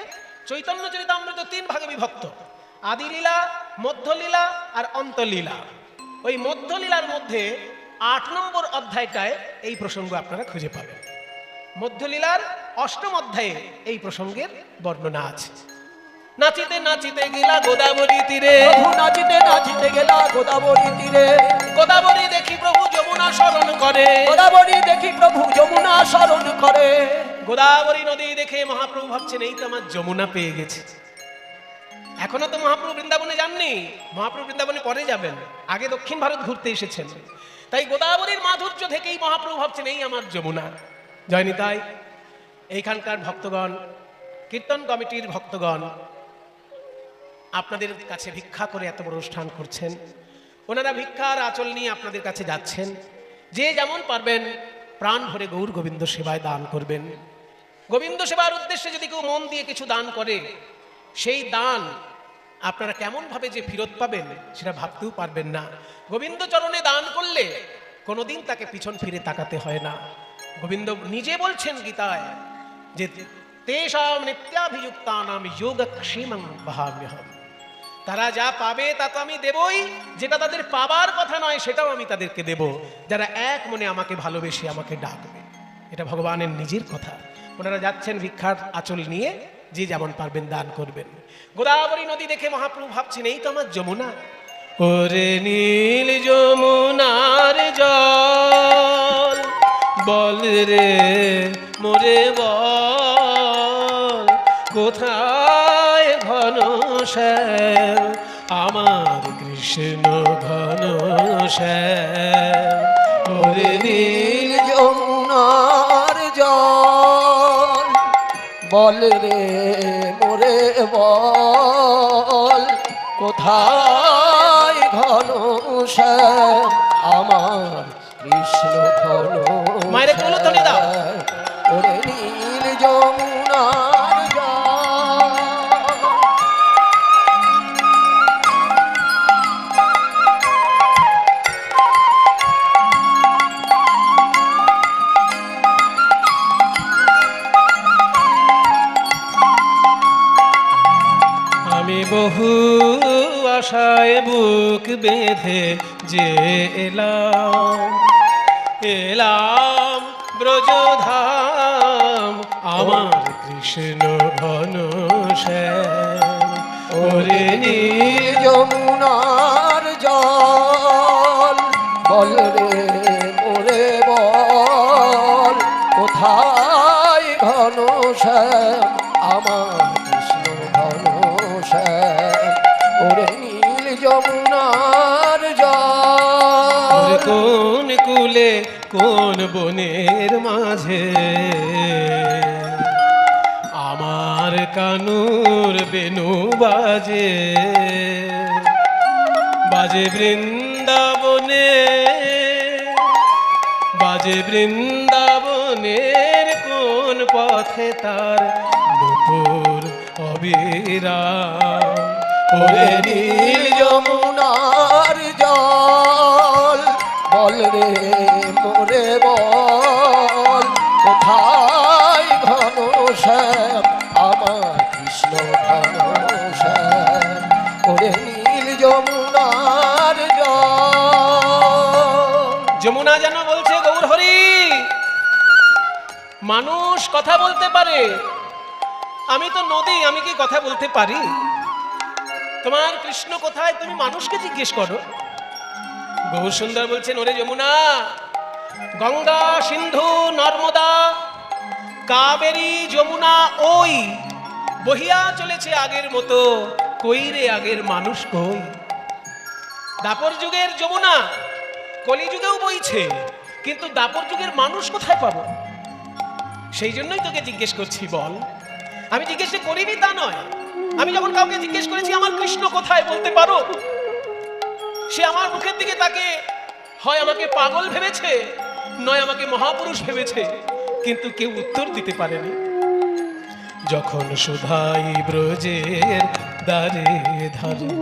চৈতন্য চরিতামৃত 3 ভাগে বিভক্ত: আদিলীলা, মধ্যলীলা আর অন্তলীলা। ওই মধ্যলীলার মধ্যে 8 নম্বর অধ্যায়টায় এই প্রসঙ্গ আপনারা খুঁজে পাবেন। মধ্যলীলার 8ম অধ্যায়ে এই প্রসঙ্গের বর্ণনা আছে। নাচিতে নাচিতে গেলা গোদাবরী তীরে, নাচিতে নাচিতে গেলা গোদাবরী তীরে। গোদাবরী দেখি প্রভু যমুনা শরণ করে, গোদাবরী দেখি প্রভু যমুনা শরণ করে। গোদাবরী নদী দেখে মহাপ্রভু ভাবছেন, এই তো আমার যমুনা পেয়ে গেছে। এখনো তো মহাপ্রভু বৃন্দাবনে যাননি, মহাপ্রভু বৃন্দাবনে পরে যাবেন, আগে দক্ষিণ ভারত ঘুরতে এসেছেন। তাই গোদাবরীর মাধুর্য থেকেই মহাপ্রভু ভাবছেন এই আমার যমুনা। জয় নিতাই। এইখানকার ভক্তগণ, কীর্তন কমিটির ভক্তগণ আপনাদের কাছে ভিক্ষা করে এত বড় অনুষ্ঠান করছেন। ওনারা ভিক্ষার আঁচল নিয়ে আপনাদের কাছে যাচ্ছেন। যে যেমন পারবেন প্রাণ ভরে গৌর গোবিন্দ সেবায় দান করবেন। গোবিন্দ সেবার উদ্দেশ্যে যদি কেউ মন দিয়ে কিছু দান করে, সেই দান আপনারা কেমন ভাবে যে ফেরত পাবেন সেটা ভাবতেও পারবেন না। গোবিন্দ চরণে দান করলে কোনোদিন তাকে পিছন ফিরে তাকাতে হয় না। গোবিন্দ নিজে বলছেন গীতায় যে তেষাম নিত্যাভিযুক্তানাম যোগক্ষেমং বহাম্যহম। তারা যা পাবে তা তো আমি দেবই, যেটা তাদের পাবার কথা নয় সেটাও আমি তাদেরকে দেব, যারা এক মনে আমাকে ভালোবেসে আমাকে ডাকবে। এটা ভগবানের নিজের কথা। ওনারা যাচ্ছেন ভিক্ষার আঁচল নিয়ে, যে যেমন পারবেন দান করবেন। গোদাবরী নদী দেখে মহাপ্রভু ভাবছেন এই তো আমার যমুনা। ওরে নীল যমুনার জল বল রে মোরে বল, কোথায় ঘন শ্যাম আমার কৃষ্ণ ঘন শ্যাম। ওরে নীল যমুনার জল বল রে মোরে বল, কোথায় ঘন শ্যাম আমার কৃষ্ণ ঘন মায়ের কুলধ্বনি দাও। ওরে নীল যমুনার জল। আমি বহু আশায় বুক বেঁধে যে এলাম ব্রজধাম আমার কৃষ্ণ ঘন শ্যাম। ওরে নীল যমুনার জল বল রে মোরে বল, কোথায় ঘন শ্যাম আমার কৃষ্ণ ঘন শ্যাম। ওরে নীল যমুনার জল। কোন কুলে কোন বনের মাঝে আমার কানুর বেনু বাজে, বাজে বৃন্দাবনে, বাজে বৃন্দাবনের কোন পথে তার দুপুর অবিরাম। ওরে নীল যমুনার জল বল রে মোরে বল, কোথায় ঘন শ্যাম আমার কৃষ্ণ ঘন শ্যাম। ওরে নীল যমুনার জল। যমুনা যেন বলছে গৌর হরি, মানুষ কথা বলতে পারে, আমি তো নদী, আমি কি কথা বলতে পারি? তোমার কৃষ্ণ কোথায় তুমি মানুষকে জিজ্ঞেস করো। গৌর সুন্দর বলছেন ওরে যমুনা, গঙ্গা সিন্ধু নর্মদা কাবেরী যমুনা ওই বহিয়া চলেছে আগের মতো, কই রে আগের মানুষ কই। দাপর যুগের যমুনা কলিযুগেও বইছে, কিন্তু দাপর যুগের মানুষ কোথায় পাবো? সেই জন্যই তোকে জিজ্ঞেস করছি, বল। আমি জিজ্ঞেস করিনি তা নয়, আমি যখন কাউকে জিজ্ঞেস করেছি আমার কৃষ্ণ কোথায় বলতে পারো, সে আমার মুখের দিকে তাকে হয় আমাকে পাগল ভেবেছে, নয় আমাকে মহাপুরুষ ভেবেছে, কিন্তু কেউ উত্তর দিতে পারেনি। যখন সুধাই ব্রজের দ্বারে ধারে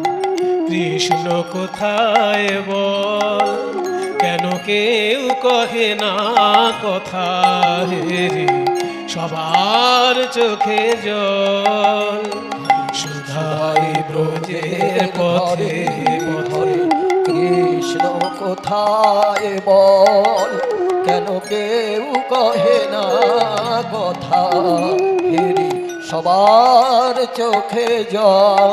কৃষ্ণ কোথায় বল, কেন কেউ কহে না কথা হেরে সবার চোখে জল। সুধাই ব্রজের পথে পথে কৃষ্ণ কোথায় বল, কেন কেউ কহে না কথা হেরি সবার চোখে জল।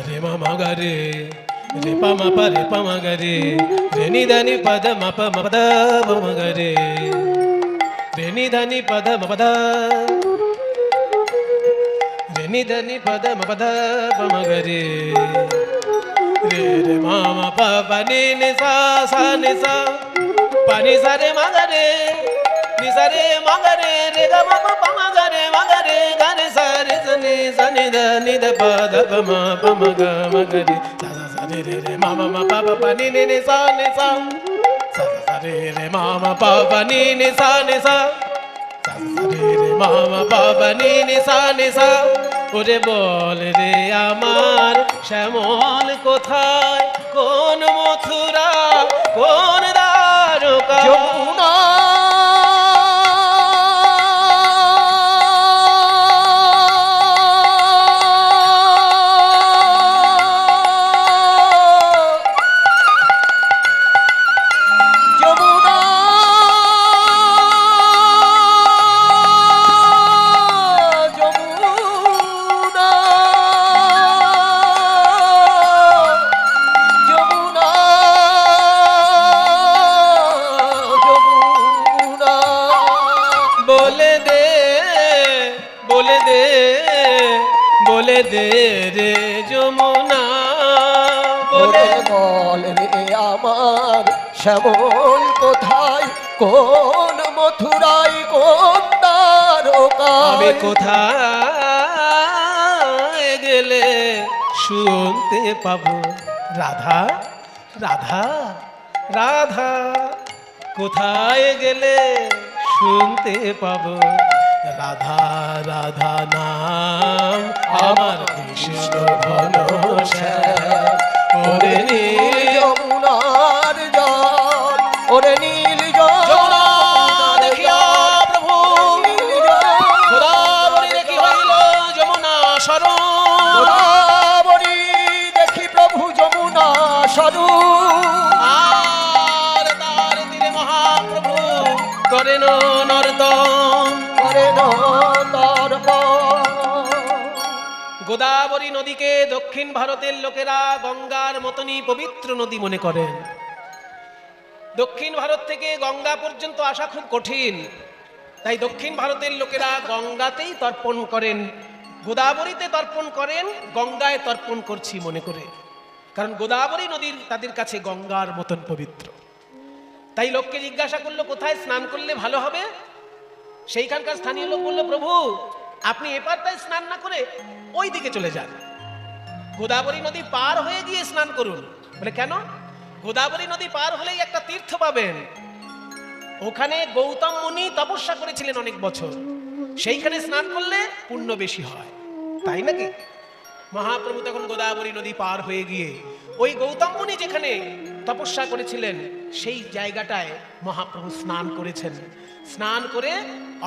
রে মামা গারে রে পামা পারে পামা গারে রে নিদানি পদ মপ মপদ মা গারে রে নিদানি পদ মপদ রে নিদানি পদ মপদ মা গারে রে রে মামা পাপা নি নি সা সা নি সা পানি সা রে মাগা রে নি সা রে মাগা রে রে গা মা পা পা মাগা রে গা রে সা রে সা নি দ পা দ প মা প মা গা রে সা সা সা রে রে রে মামা মা পাপা পা নি নি সা নি সা সা সা রে রে মামা পাপা নি নি সা সা সা রে রে মামা পাপা নি নি সা ওরে বল রে আমার শ্যামল কোথায়, কোন মথুরা, কোন দ্বারকা। যমুনা বলে দে রে যমুনা, বলে বল রে আমার শ্যামল কোথায়, কোন মথুরায়, কোন দ্বারকায়। আমি কোথায় গেলে শুনতে পাবো রাধা রাধা রাধা, কোথায় গেলে শুনতে পাবো রাধা রাধা নাম আমার কৃষ্ণ ঘনশ্যাম। ওরে নীল যমুনার জল, ওরে নীল যমুনা দেখিয়া প্রভু, গোদাবরী দেখি হইল যমুনা স্বরূপ, গোদাবরী দেখি প্রভু যমুনা স্বরূপ। আর তার তীরে মহাপ্রভু করেন নর্দন। গোদাবরী নদীকে দক্ষিণ ভারতের লোকেরা গঙ্গার মতনই পবিত্র নদী মনে করেন। দক্ষিণ ভারত থেকে গঙ্গা পর্যন্ত আসা খুব কঠিন, তাই দক্ষিণ ভারতের লোকেরা গঙ্গাতেই তর্পণ করেন, গোদাবরীতে তর্পণ করেন, গঙ্গায় তর্পণ করছি মনে করে, কারণ গোদাবরী নদীর তাদের কাছে গঙ্গার মতন পবিত্র। তাই লোককে জিজ্ঞাসা করলো কোথায় স্নান করলে ভালো হবে, সেইখানকার স্থানীয় লোক বললো প্রভু আপনি এপারটায় স্নান না করে ওই দিকে চলে যান, গোদাবরী নদী পার হয়ে গিয়ে স্নান করুন। বলে কেন? গোদাবরী নদী পার হলেই একটা তীর্থ পাবেন, ওখানে গৌতম মুনি তপস্যা করেছিলেন অনেক বছর, সেইখানে স্নান করলে পুণ্য বেশি হয়। তাই নাকি? মহাপ্রভু তখন গোদাবরী নদী পার হয়ে গিয়ে ওই গৌতম মুনি যেখানে তপস্যা করেছিলেন সেই জায়গাটায় মহাপ্রভু স্নান করেছেন, স্নান করে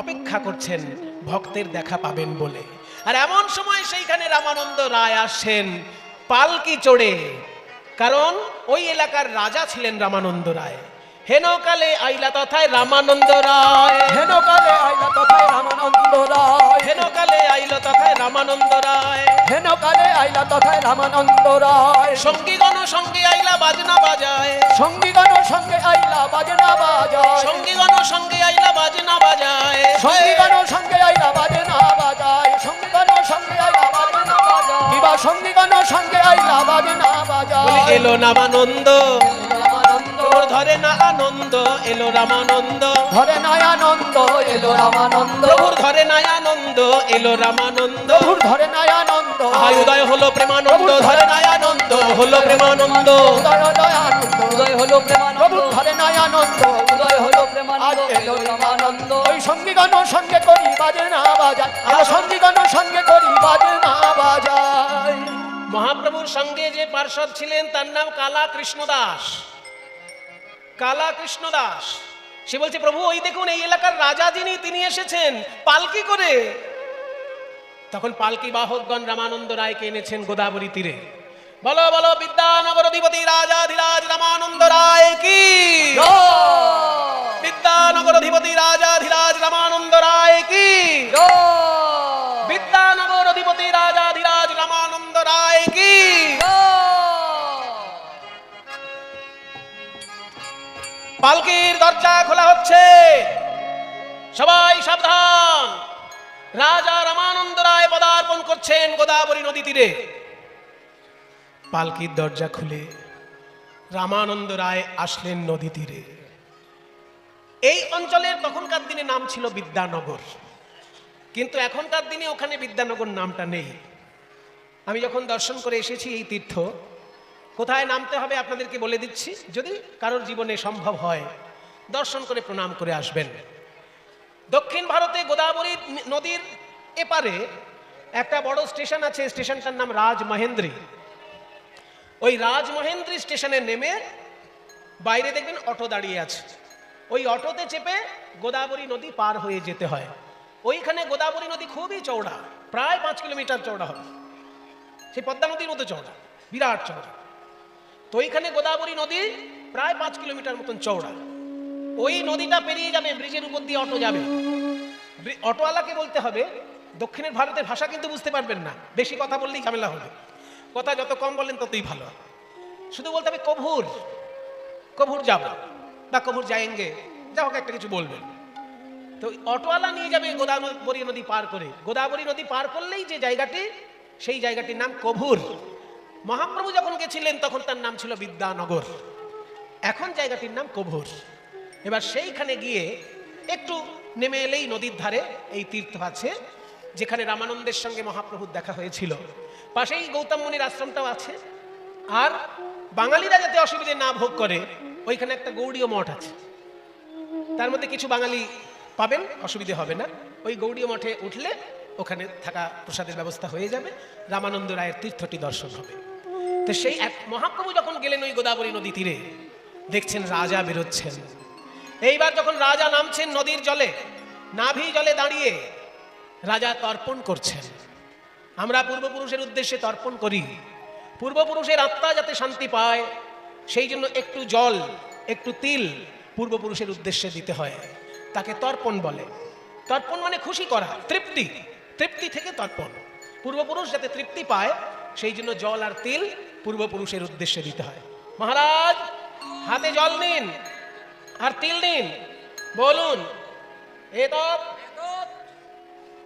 অপেক্ষা করছেন ভক্তের দেখা পাবেন বলে। আর এমন সময় সেইখানে রামানন্দ রায় আসেন পালকি চড়ে, কারণ ওই এলাকার রাজা ছিলেন রামানন্দ রায়। হেনকালে আইলা তথায় রামানন্দ রায়, হেনকালে আইলা তথায় রামানন্দ রায়, হেনকালে আইলা তথায় রামানন্দ রায়, হেনকালে আইলা তথায় রামানন্দ রায়। সঙ্গীগণ সঙ্গে আইলা বাজনা বাজায়, সঙ্গীগণ সঙ্গে আইলা বাজনা বাজায়, সঙ্গীগণ সঙ্গে আইলা বাজনা বাজায়, সঙ্গীগণ সঙ্গে আইলা বাজনা বাজায়, সঙ্গীগণ সঙ্গে আইলা বাজনা বাজায়, বিবাহ সঙ্গীগণ সঙ্গে আইলা বাজনা বাজায়। এলো রামানন্দ, তোর ধরে না আনন্দ, এলো রামানন্দ, ধরে নাই আনন্দ, এলো রামানন্দ, প্রভুর ধরে নাই আনন্দ, এলো রামানন্দ, প্রভুর ধরে নাই আনন্দ, হায় উদয় হলো প্রেমানন্দ, ধরে নাই আনন্দ, হলো প্রেমানন্দ, উদয় উদয় আনন্দ, উদয় হলো প্রেমানন্দ, প্রভুর ধরে নাই আনন্দ, উদয় হলো প্রেমানন্দ, এলো রামানন্দ। ওই সঙ্গীগণ সঙ্গে করি বাজনা বাজায়, আর সঙ্গীগণ সঙ্গে করি বাজনা বাজায়। মহাপ্রভুর সঙ্গে যে পার্ষদ ছিলেন তার নাম কালা কৃষ্ণ দাস। কালা কৃষ্ণ দাস সে বলছে প্রভু ওই দেখুন এই এলাকার রাজা যিনি তিনি এসেছেন পালকি করে। তখন পালকি বাহকগণ রামানন্দ রায়কে এনেছেন গোদাবরী তীরে। বলো বলো বিদ্যানগর অধিপতি রাজাধিরাজ রামানন্দ রায় কি, বিদ্যানগর অধিপতি রাজাধিরাজ রামানন্দ রায় কি, বিদ্যানগর অধিপতি রাজাধিরাজ রামানন্দ রায় কি। পালকির দরজা খোলা হচ্ছে, সবাই সাবধান। রাজা রামানন্দ রায় পদার্পণ করছেন গোদাবরী নদী তীরে। পালকির দরজা খুলে রামানন্দ রায় আসলেন নদী তীরে। এই অঞ্চলের তখনকার দিনে নাম ছিল বিদ্যানগর, কিন্তু এখনকার দিনে ওখানে বিদ্যানগর নামটা নেই। আমি যখন দর্শন করে এসেছি এই তীর্থ, কোথায় নামতে হবে আপনাদেরকে বলে দিচ্ছি, যদি কারোর জীবনে সম্ভব হয় দর্শন করে প্রণাম করে আসবেন। দক্ষিণ ভারতে গোদাবরী নদীর এপারে একটা বড় স্টেশন আছে, স্টেশনটার নাম রাজমহেন্দ্রী। ওই রাজমহেন্দ্রী স্টেশনে নেমে বাইরে দেখবেন অটো দাঁড়িয়ে আছে, ওই অটোতে চেপে গোদাবরী নদী পার হয়ে যেতে হয়। ওইখানে গোদাবরী নদী খুবই চওড়া, প্রায় 5 কিলোমিটার চওড়া হবে, সেই পদ্মা নদীর মতো চওড়া, বিরাট চওড়া। তো ওইখানে গোদাবরী নদী প্রায় 5 কিলোমিটার মতন চওড়া। ওই নদীটা পেরিয়ে যাবে, ব্রিজের উপর দিয়ে অটো যাবে। অটোওয়ালাকে বলতে হবে, দক্ষিণের ভারতের ভাষা কিন্তু বুঝতে পারবেন না, বেশি কথা বললেই ঝামেলা হবে, কথা যত কম বলেন ততই ভালো। শুধু বলতে হবে কভুর, কভুর যাব বা কভুর যায়েঙ্গে, যা হোক একটা কিছু বলবেন। তো অটোওয়ালা নিয়ে যাবে গোদাবরী নদী পার করে। গোদাবরী নদী পার করলেই যে জায়গাটি, সেই জায়গাটির নাম কভুর। মহাপ্রভু যখন গেছিলেন তখন তার নাম ছিল বিদ্যানগর, এখন জায়গাটির নাম কভুর। এবার সেইখানে গিয়ে একটু নেমে এলেই নদীর ধারে এই তীর্থ আছে, যেখানে রামানন্দের সঙ্গে মহাপ্রভুর দেখা হয়েছিল। পাশেই গৌতম মুনির আশ্রমটাও আছে। আর বাঙালিরা যাতে অসুবিধে না ভোগ করে, ওইখানে একটা গৌড়ীয় মঠ আছে, তার মধ্যে কিছু বাঙালি পাবেন, অসুবিধে হবে না। ওই গৌড়ীয় মঠে উঠলে ওখানে থাকা প্রসাদের ব্যবস্থা হয়ে যাবে, রামানন্দ রায়ের তীর্থটি দর্শন হবে। তো সেই এক মহাপ্রভু যখন গেলেন ওই গোদাবরী নদী তীরে, দেখছেন রাজা বেরোচ্ছেন। এইবার যখন রাজা নামছেন নদীর জলে, নাভি জলে দাঁড়িয়ে রাজা তর্পণ করছেন। আমরা পূর্বপুরুষের উদ্দেশ্যে তর্পণ করি, পূর্বপুরুষের আত্মা যাতে শান্তি পায়, সেই জন্য একটু জল, একটু তিল পূর্বপুরুষের উদ্দেশ্যে দিতে হয়, তাকে তর্পণ বলে। তর্পণ মানে খুশি করা, তৃপ্তি, তৃপ্তি থেকে তর্পণ। পূর্বপুরুষ যাতে তৃপ্তি পায়, সেই জন্য জল আর তিল পূর্বপুরুষের উদ্দেশ্যে দিতে হয়। মহারাজ হাতে জল নিন আর তিল নিন, বলুন এতৎ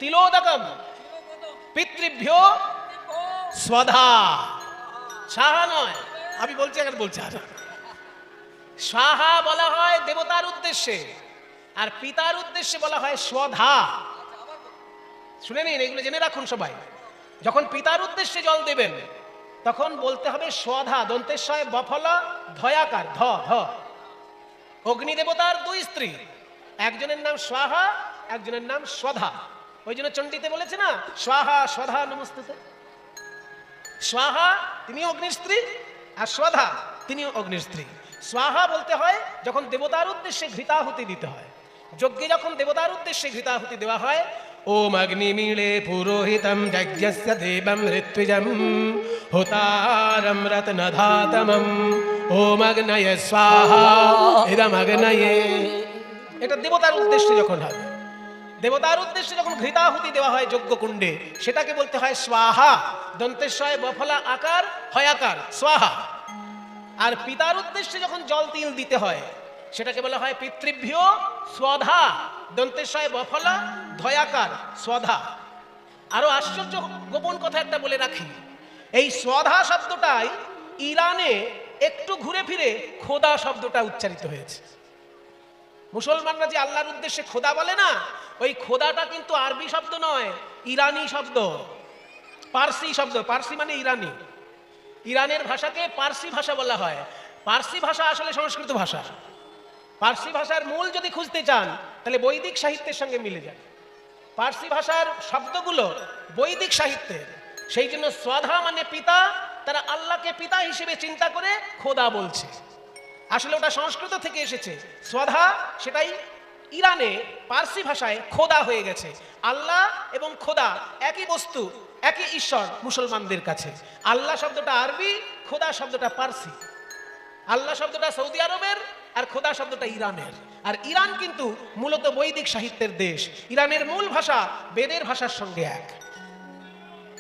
তিলোদকম পিতৃভ্যো স্বধা। সাহা নয়, আমি বলছি, এখন বলছি আর সাহা বলা হয় দেবতার উদ্দেশ্যে, আর পিতার উদ্দেশ্যে বলা হয় স্বধা। শুনে নিন, এগুলো জেনে রাখুন সবাই। যখন পিতার উদ্দেশ্যে জল দেবেন তখন বলতে হবে স্বধা, দন্তেশ্বয় বফলা ধয়াকার, ধ ধ। অগ্নি দেবতার 2 স্ত্রী, একজনের নাম স্বাহা, একজনের নাম স্বধা। ওই জন্য চণ্ডীতে বলেছে না, স্বাহা স্বধা নমস্তুতে। স্বাহা তিনি অগ্নির স্ত্রী, আর স্বধা তিনিও অগ্নির স্ত্রী। স্বাহা বলতে হয় যখন দেবতার উদ্দেশ্যে ঘৃতাহুতি দিতে হয়। যজ্ঞে যখন দেবতার উদ্দেশ্যে ঘৃতাহুতি দেওয়া হয়, ওম অগ্নিমীলে পুরোহিতম যজ্ঞস্য দেবম ঋত্বিজম হোতারম রত্নধাতমম ওম অগ্নয়ে স্বাহা ইদম অগ্নয়ে। এটা দেবতার উদ্দেশ্যে যখন হয়, দেবতার উদ্দেশ্যে যখন ঘৃতাহুতি দেওয়া হয় যজ্ঞকুণ্ডে, সেটাকে বলতে হয় স্বাহা, দন্তেশ্বয় বফলা আকার হয়াকার, স্বাহা। আর পিতার উদ্দেশ্যে যখন জল তিল দিতে হয়, সেটাকে বলা হয় পিতৃভ্যো স্বধা, দন্তেশ্বয় বফলা ধয়াকার, স্বধা। আরো আশ্চর্য গোপন কথা একটা বলে রাখি, এই স্বধা শব্দটাই ইরানে একটু ঘুরে ফিরে খোদা শব্দটা উচ্চারিত হয়েছে। মুসলমানরা যে আল্লাহর উদ্দেশ্যে খোদা বলে না, ওই খোদাটা কিন্তু আরবি শব্দ নয়, ইরানি শব্দ, পার্সি শব্দ। পার্সি মানে ইরানি, ইরানের ভাষাকে পার্সি ভাষা বলা হয়। পার্সি ভাষা আসলে সংস্কৃত ভাষা। পার্সি ভাষার মূল যদি খুঁজতে চান তাহলে বৈদিক সাহিত্যের সঙ্গে মিলে যায়। পার্সি ভাষার শব্দগুলো বৈদিক সাহিত্যের, সেই জন্য স্বধা মানে পিতা, তারা আল্লাহকে পিতা হিসেবে চিন্তা করে খোদা বলছে। আসলে ওটা সংস্কৃত থেকে এসেছে। স্বধা সেটাই ইরানে পার্সি ভাষায় খোদা হয়ে গেছে। আল্লাহ এবং খোদা একই বস্তু, একই ঈশ্বর মুসলমানদের কাছে। আল্লাহ শব্দটা আরবি, খোদা শব্দটা পার্সি। আল্লাহ শব্দটা সৌদি আরবের, আর খোদা শব্দটা ইরানের। আর ইরান কিন্তু মূলত বৈদিক সাহিত্যের দেশ। ইরানের মূল ভাষা বেদের ভাষার সঙ্গে এক।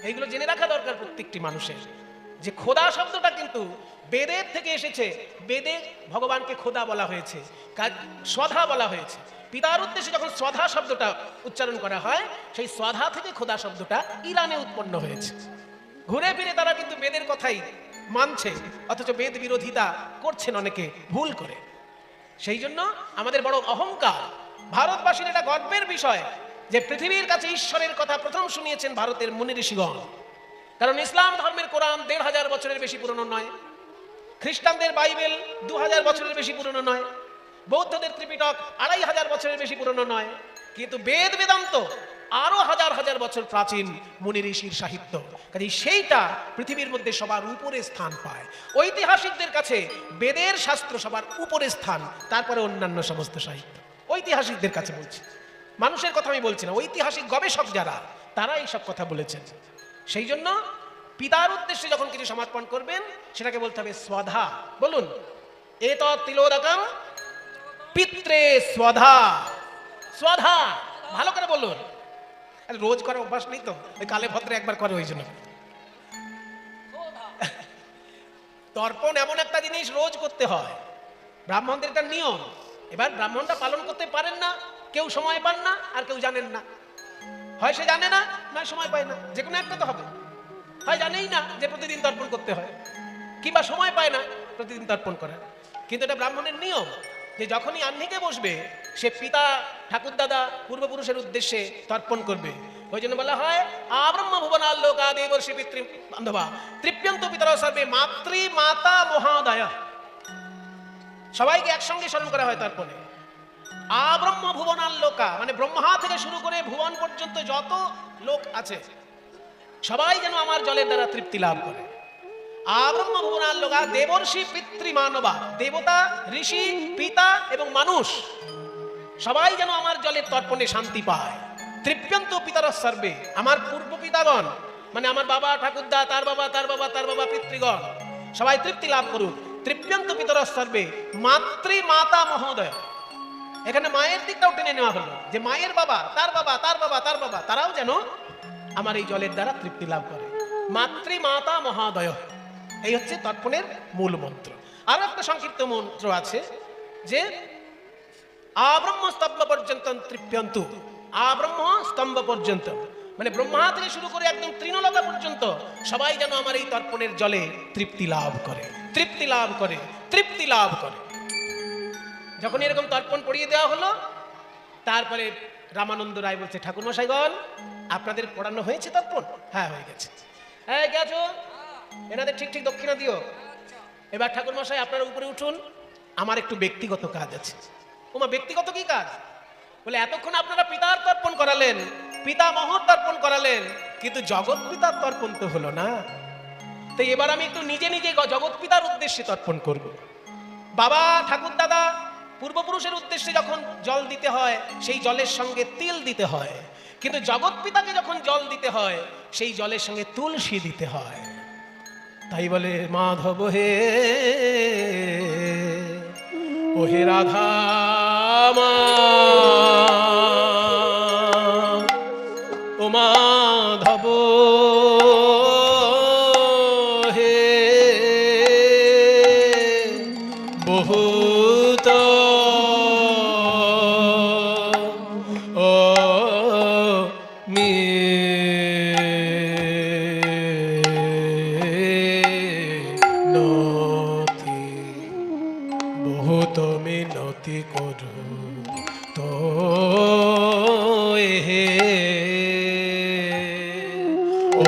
এইগুলো জেনে রাখা দরকার প্রত্যেকটি মানুষের, যে খোদা শব্দটা কিন্তু বেদের থেকে এসেছে। বেদে ভগবানকে খোদা বলা হয়েছে, স্বধা বলা হয়েছে। পিতার উদ্দেশ্যে যখন স্বধা শব্দটা উচ্চারণ করা হয়, সেই স্বধা থেকে খোদা শব্দটা ইরানে উৎপন্ন হয়েছে। ঘুরে ফিরে তারা কিন্তু বেদের কথাই মানছে, অথচ বেদ বিরোধিতা করছেন অনেকে ভুল করে। সেই জন্য আমাদের বড় অহংকার। ভারতবাসীর এটা গর্বের বিষয় যে পৃথিবীর কাছে ঈশ্বরের কথা প্রথম শুনিয়েছেন ভারতের মুনি ঋষিগণ। কারণ ইসলাম ধর্মের কোরআন ১৫০০ বছরের বেশি পুরনো নয়, খ্রিস্টানদের বাইবেল ২০০০ বছরের বেশি পুরনো নয়, বৌদ্ধদের ত্রিপিটক ২৫০০ বছরের বেশি পুরনো নয়, কিন্তু বেদ বেদান্ত আরো হাজার হাজার বছর প্রাচীন মুনি ঋষির সাহিত্য। কাজে সেইটা পৃথিবীর মধ্যে সবার উপরে স্থান পায়। ঐতিহাসিকদের কাছে বেদের শাস্ত্র সবার উপরে স্থান, তারপরে অন্যান্য সমস্ত সাহিত্য। ঐতিহাসিকদের কাছে বলছি, মানুষের কথা আমি বলছি না, ঐতিহাসিক গবেষক যারা, তারা এইসব কথা বলেছেন। সেই জন্য পিতার উদ্দেশ্যে যখন কিছু সমর্পণ করবেন সেটাকে বলতে হবে স্বধা। বলুন, এতৎ তিলোদকম পিত্রে স্বধা। স্বধা ভালো করে বলুন। রোজ করার অভ্যাস নেই তো, ওই কালে ভদ্রে একবার করে ওই জন্য। তর্পণ এমন একটা জিনিস রোজ করতে হয়, ব্রাহ্মণদের একটা নিয়ম। এবার ব্রাহ্মণটা পালন করতে পারেন না, কেউ সময় পান না, আর কেউ জানেন না। হয় সে জানে না, নয় সময় পায় না, যে কোনো একটা তো হবে। হয় জানেই না যে প্রতিদিন তর্পণ করতে হয়, কিংবা সময় পায় না প্রতিদিন তর্পণ করার। কিন্তু এটা ব্রাহ্মণের নিয়ম যে যখনই আহ্নিকে বসবে সে পিতা ঠাকুরদাদা পূর্বপুরুষের উদ্দেশ্যে তর্পণ করবে। ওই জন্য বলা হয় আব্রহ্ম ভুবনাল লোকা দেবর্ষি পিতৃ বান্ধবা তৃপ্যন্ত পিতর সর্বে মাতৃ মাতা মহাদয়। সবাইকে একসঙ্গে স্মরণ করা হয় তর্পণে। আব্রহ্ম ভুবনাল লোকা মানে ব্রহ্মা থেকে শুরু করে ভুবন পর্যন্ত যত লোক আছে সবাই যেন আমার জলের দ্বারা তৃপ্তি লাভ করে। আব্রহ্ম ভুবনাল লোকা দেবর্ষি পিতৃ মানবা, দেবতা ঋষি পিতা এবং মানুষ সবাই যেন আমার জলের তর্পণে শান্তি পায়। তৃপ্যন্ত পিতর সর্বে, আমার পূর্ব পিতাগণ মানে আমার বাবা ঠাকুরদা, তার বাবা, তার বাবা, তার বাবা, পিতৃগণ সবাই তৃপ্তি লাভ করুক। তৃপ্যন্ত পিতর সর্বে মাতৃ মাতা মহোদয়। এখানে মায়ের দিকটাও টেনে নেওয়া হলো যে মায়ের বাবা, তার বাবা, তার বাবা, তার বাবা, তারাও যেন আমার এই জলের দ্বারা তৃপ্তি লাভ করে। মাতৃ মাতা মহাদয়, এই হচ্ছে তর্পণের মূল মন্ত্র। আরো একটা সংক্ষিপ্ত মন্ত্র আছে যে আব্রহ্ম স্তম্ভ পর্যন্ত তৃপ্যন্তু। আব্রহ্ম স্তম্ভ পর্যন্ত মানে ব্রহ্মা থেকে শুরু করে একদম তৃণলতা পর্যন্ত সবাই যেন আমার এই তর্পণের জলে তৃপ্তি লাভ করে, তৃপ্তি লাভ করে, তৃপ্তি লাভ করে। যখন এরকম তর্পণ পড়িয়ে দেওয়া হলো, তারপরে রামানন্দ রায় বলছে, ঠাকুরমশাইগণ আপনাদের পড়ানো হয়েছে তর্পণ? হ্যাঁ হয়ে গেছে। হ্যাঁ গেছো, এনাদের ঠিক ঠিক দক্ষিণা দিও। এবার ঠাকুরমশাই আপনারা উপরে উঠুন, আমার একটু ব্যক্তিগত কাজ আছে। ওমা, ব্যক্তিগত কি কাজ? বলে এতক্ষণ আপনারা পিতার তর্পণ করালেন, পিতা মহর তর্পণ করালেন, কিন্তু জগৎ পিতার তর্পণ তো হলো না। তো এবার আমি একটু নিজে নিজে জগৎ পিতার উদ্দেশ্যে তর্পণ করব। বাবা ঠাকুর দাদা পূর্বপুরুষের উদ্দেশ্যে যখন জল দিতে হয় সেই জলের সঙ্গে তিল দিতে হয়, কিন্তু জগৎ পিতাকে যখন জল দিতে হয় সেই জলের সঙ্গে তুলসী দিতে হয়। তাই বলে মাধব হে ওহে রাধা ও মাধব হে বহুত ও মি বহুত মিনতি করু তো হে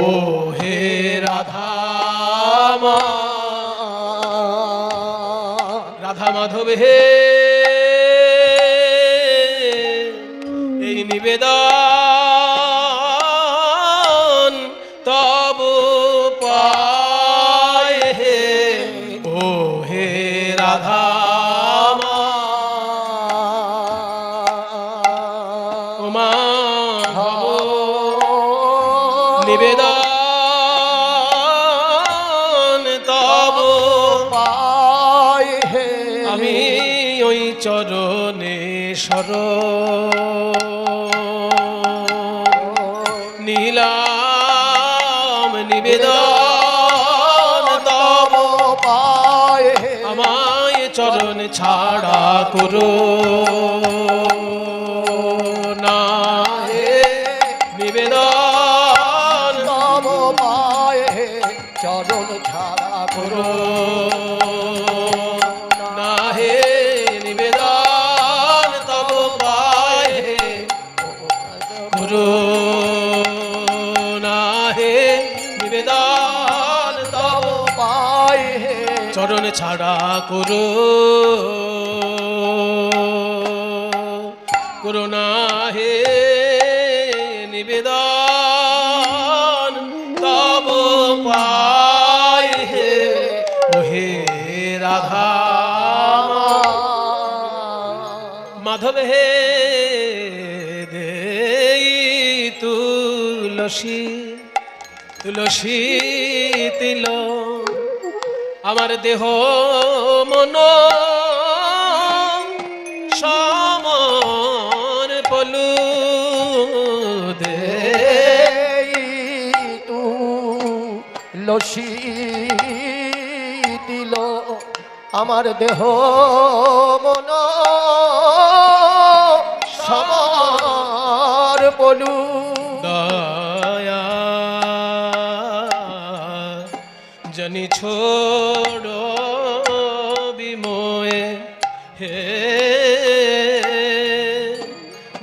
ও হে রাধা রাধা মাধব হে এই নিবেদন তব পায় হে ও হে রাধা নিবেদন তব পায় হে আমি ওই চরণে নীলাম নিবেদন তব পায় আমায় চরণ ছাড়া করো না হে নিবেদন তব পায় চরণ ছাড়া করো করো করুণা হে নিবেদন তব পায় হে ওহে রাধা মাধব হে দেই তুলসী তুলসী তিল আমার দেহ মন সমন পলু দে লসি দিল আমার দেহ মন সমর বলু দয়া জনি ছোড়ো বিময়ে হে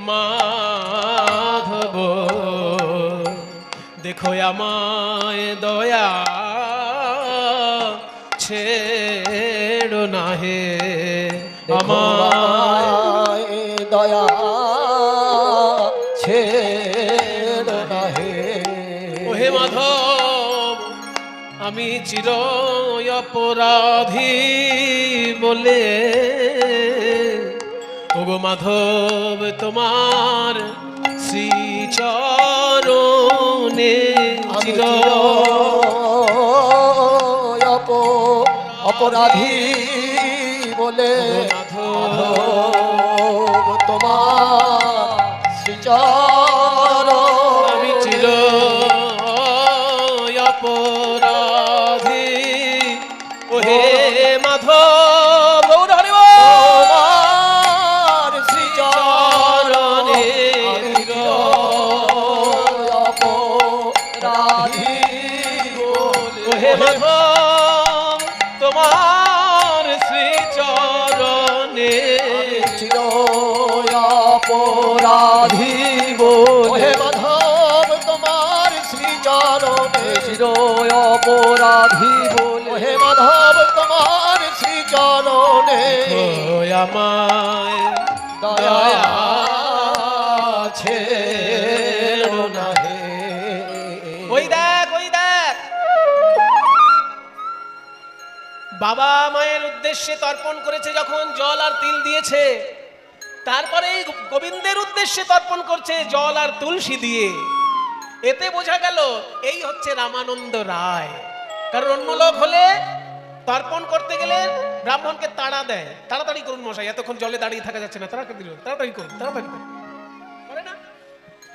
মাধব দেখো আমায় দয়া ছেড়ো না হে আমায় দয়া ছেড়ো না হে ওহে মাধব আমি চির অপরাধী বলে ওগো মাধব তোমার শ্রীচরণে চির অপরাধী বলে মাধব তোমার শ্রীচরণ আমি চির অপরাধী ওহে মাধব গৌর হরি বল। তোমার শ্রীচরণে অপরাধী ওহে মাধব তোমার শ্রীচরণে চির অপরাধী বলে মাধব তোমার শ্রীচরণে চির অপরাধী বলে হে মাধব তোমার শ্রীচরণে আমায় দয়া ছেড়ো না হে ওই দেখ বাবা মায়ের উদ্দেশ্যে তর্পণ করেছে যখন জল আর তিল দিয়েছে, তারপরে গোবিন্দের উদ্দেশ্যে তর্পণ করছে জল আর তুলসী দিয়ে। এতে বোঝা গেল এই হচ্ছে রামানন্দ রায়। কারণ অন্য লোক হলে তর্পণ করতে গেলে ব্রাহ্মণকে তাড়া দেয়, তাড়াতাড়ি করুন মশাই, এতক্ষণ জলে দাঁড়িয়ে থাকা যাচ্ছে না, তাড়াতাড়ি করুন করে না।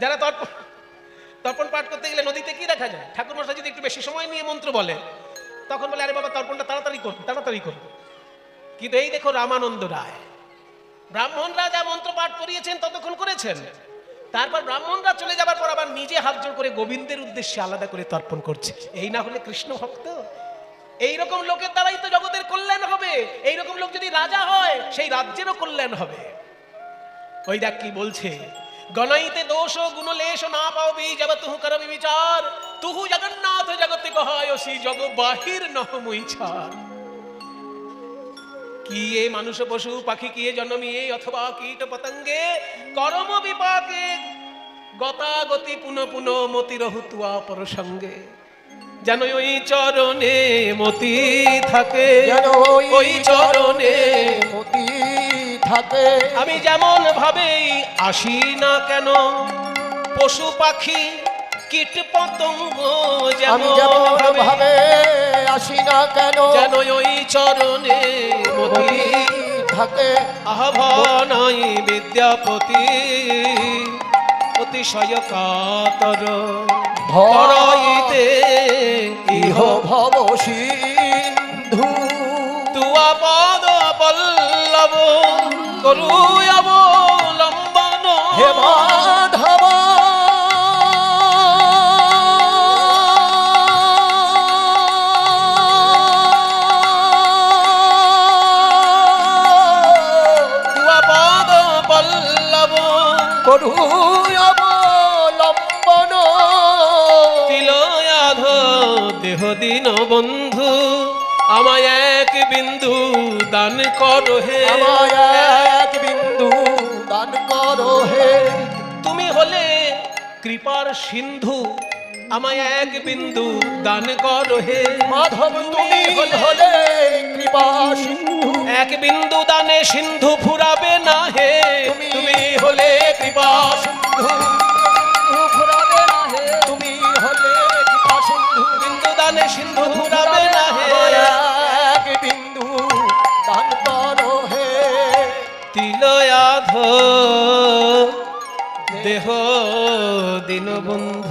যারা তর্পণ পাঠ করতে গেলে নদীতে কি দেখা যায়, ঠাকুর মশাই যদি একটু বেশি সময় নিয়ে মন্ত্র বলে তখন বলে আরে বাবা তর্পণটা তাড়াতাড়ি করুন। কিন্তু এই দেখো রামানন্দ রায়, ব্রাহ্মণরা যা মন্ত্র পাঠ করিয়েছেন ততক্ষণ করেছেন, তারপর ব্রাহ্মণরা চলে যাবার পর আবার নিজে হাত জোড় করে গোবিন্দের উদ্দেশ্যে আলাদা করে তর্পণ করছে। এই না হলে কৃষ্ণ ভক্ত? এইরকম লোকের দ্বারাই তো জগতের কল্যাণ হবে। এইরকম লোক যদি রাজা হয় সেই রাজ্যেরও কল্যাণ হবে। ওই দেখ কি বলছে, গণাইতে দোষ গুণলেশ না পাবি জব তুহু করবি বিচার, তুহু জগন্নাথ জগতে কহায় সি জগ বাহির নহ মুই ছাড়। কি এ মানুষ পশু পাখি কি এ জন্মিয়ে অথবা কীট পতঙ্গে করম বিপাকে গতাগতি পুন মতি রহুতুয়া পরসঙ্গে। যেন ওই চরণে মতি থাকে, যেন ওই চরণে মতি থাকে। আমি যেমন ভাবেই আসি না কেন, পশু পাখি কীট পতঙ্গ আমি যেমন ভাবে আসি না কেন, যেন ওই চরণে মতি থাকে। আহ্বানাই বিদ্যাপতি অতিশয় কাতর ধরাইতে ইহ ভব সিন্ধু তুয়া পদ পল্লব করু অবলম্বন। হে মাধব তুয়া পদ পল্লব করু অবলম্বন। তিলয়াধ দেহ দিন বন্ধু আমায় এক বিন্দু দান করো হে, আমায় এক বিন্দু দান করো হে। তুমি হলে কৃপার সিন্ধু, আমায় এক বিন্দু দান করো হে। মাধব তুমি হলে কৃপা সিন্ধু, এক বিন্দু দানে সিন্ধু ফুরাবে না হে, তুমি হলে কৃপা সিন্ধু, ফুরাবে না হে, তুমি হলে কৃপা সিন্ধু, বিন্দু দানে সিন্ধু ফুরাবে না হে। এক বিন্দু দান করো হে। তিলয়াধ দেহ দীনবন্ধু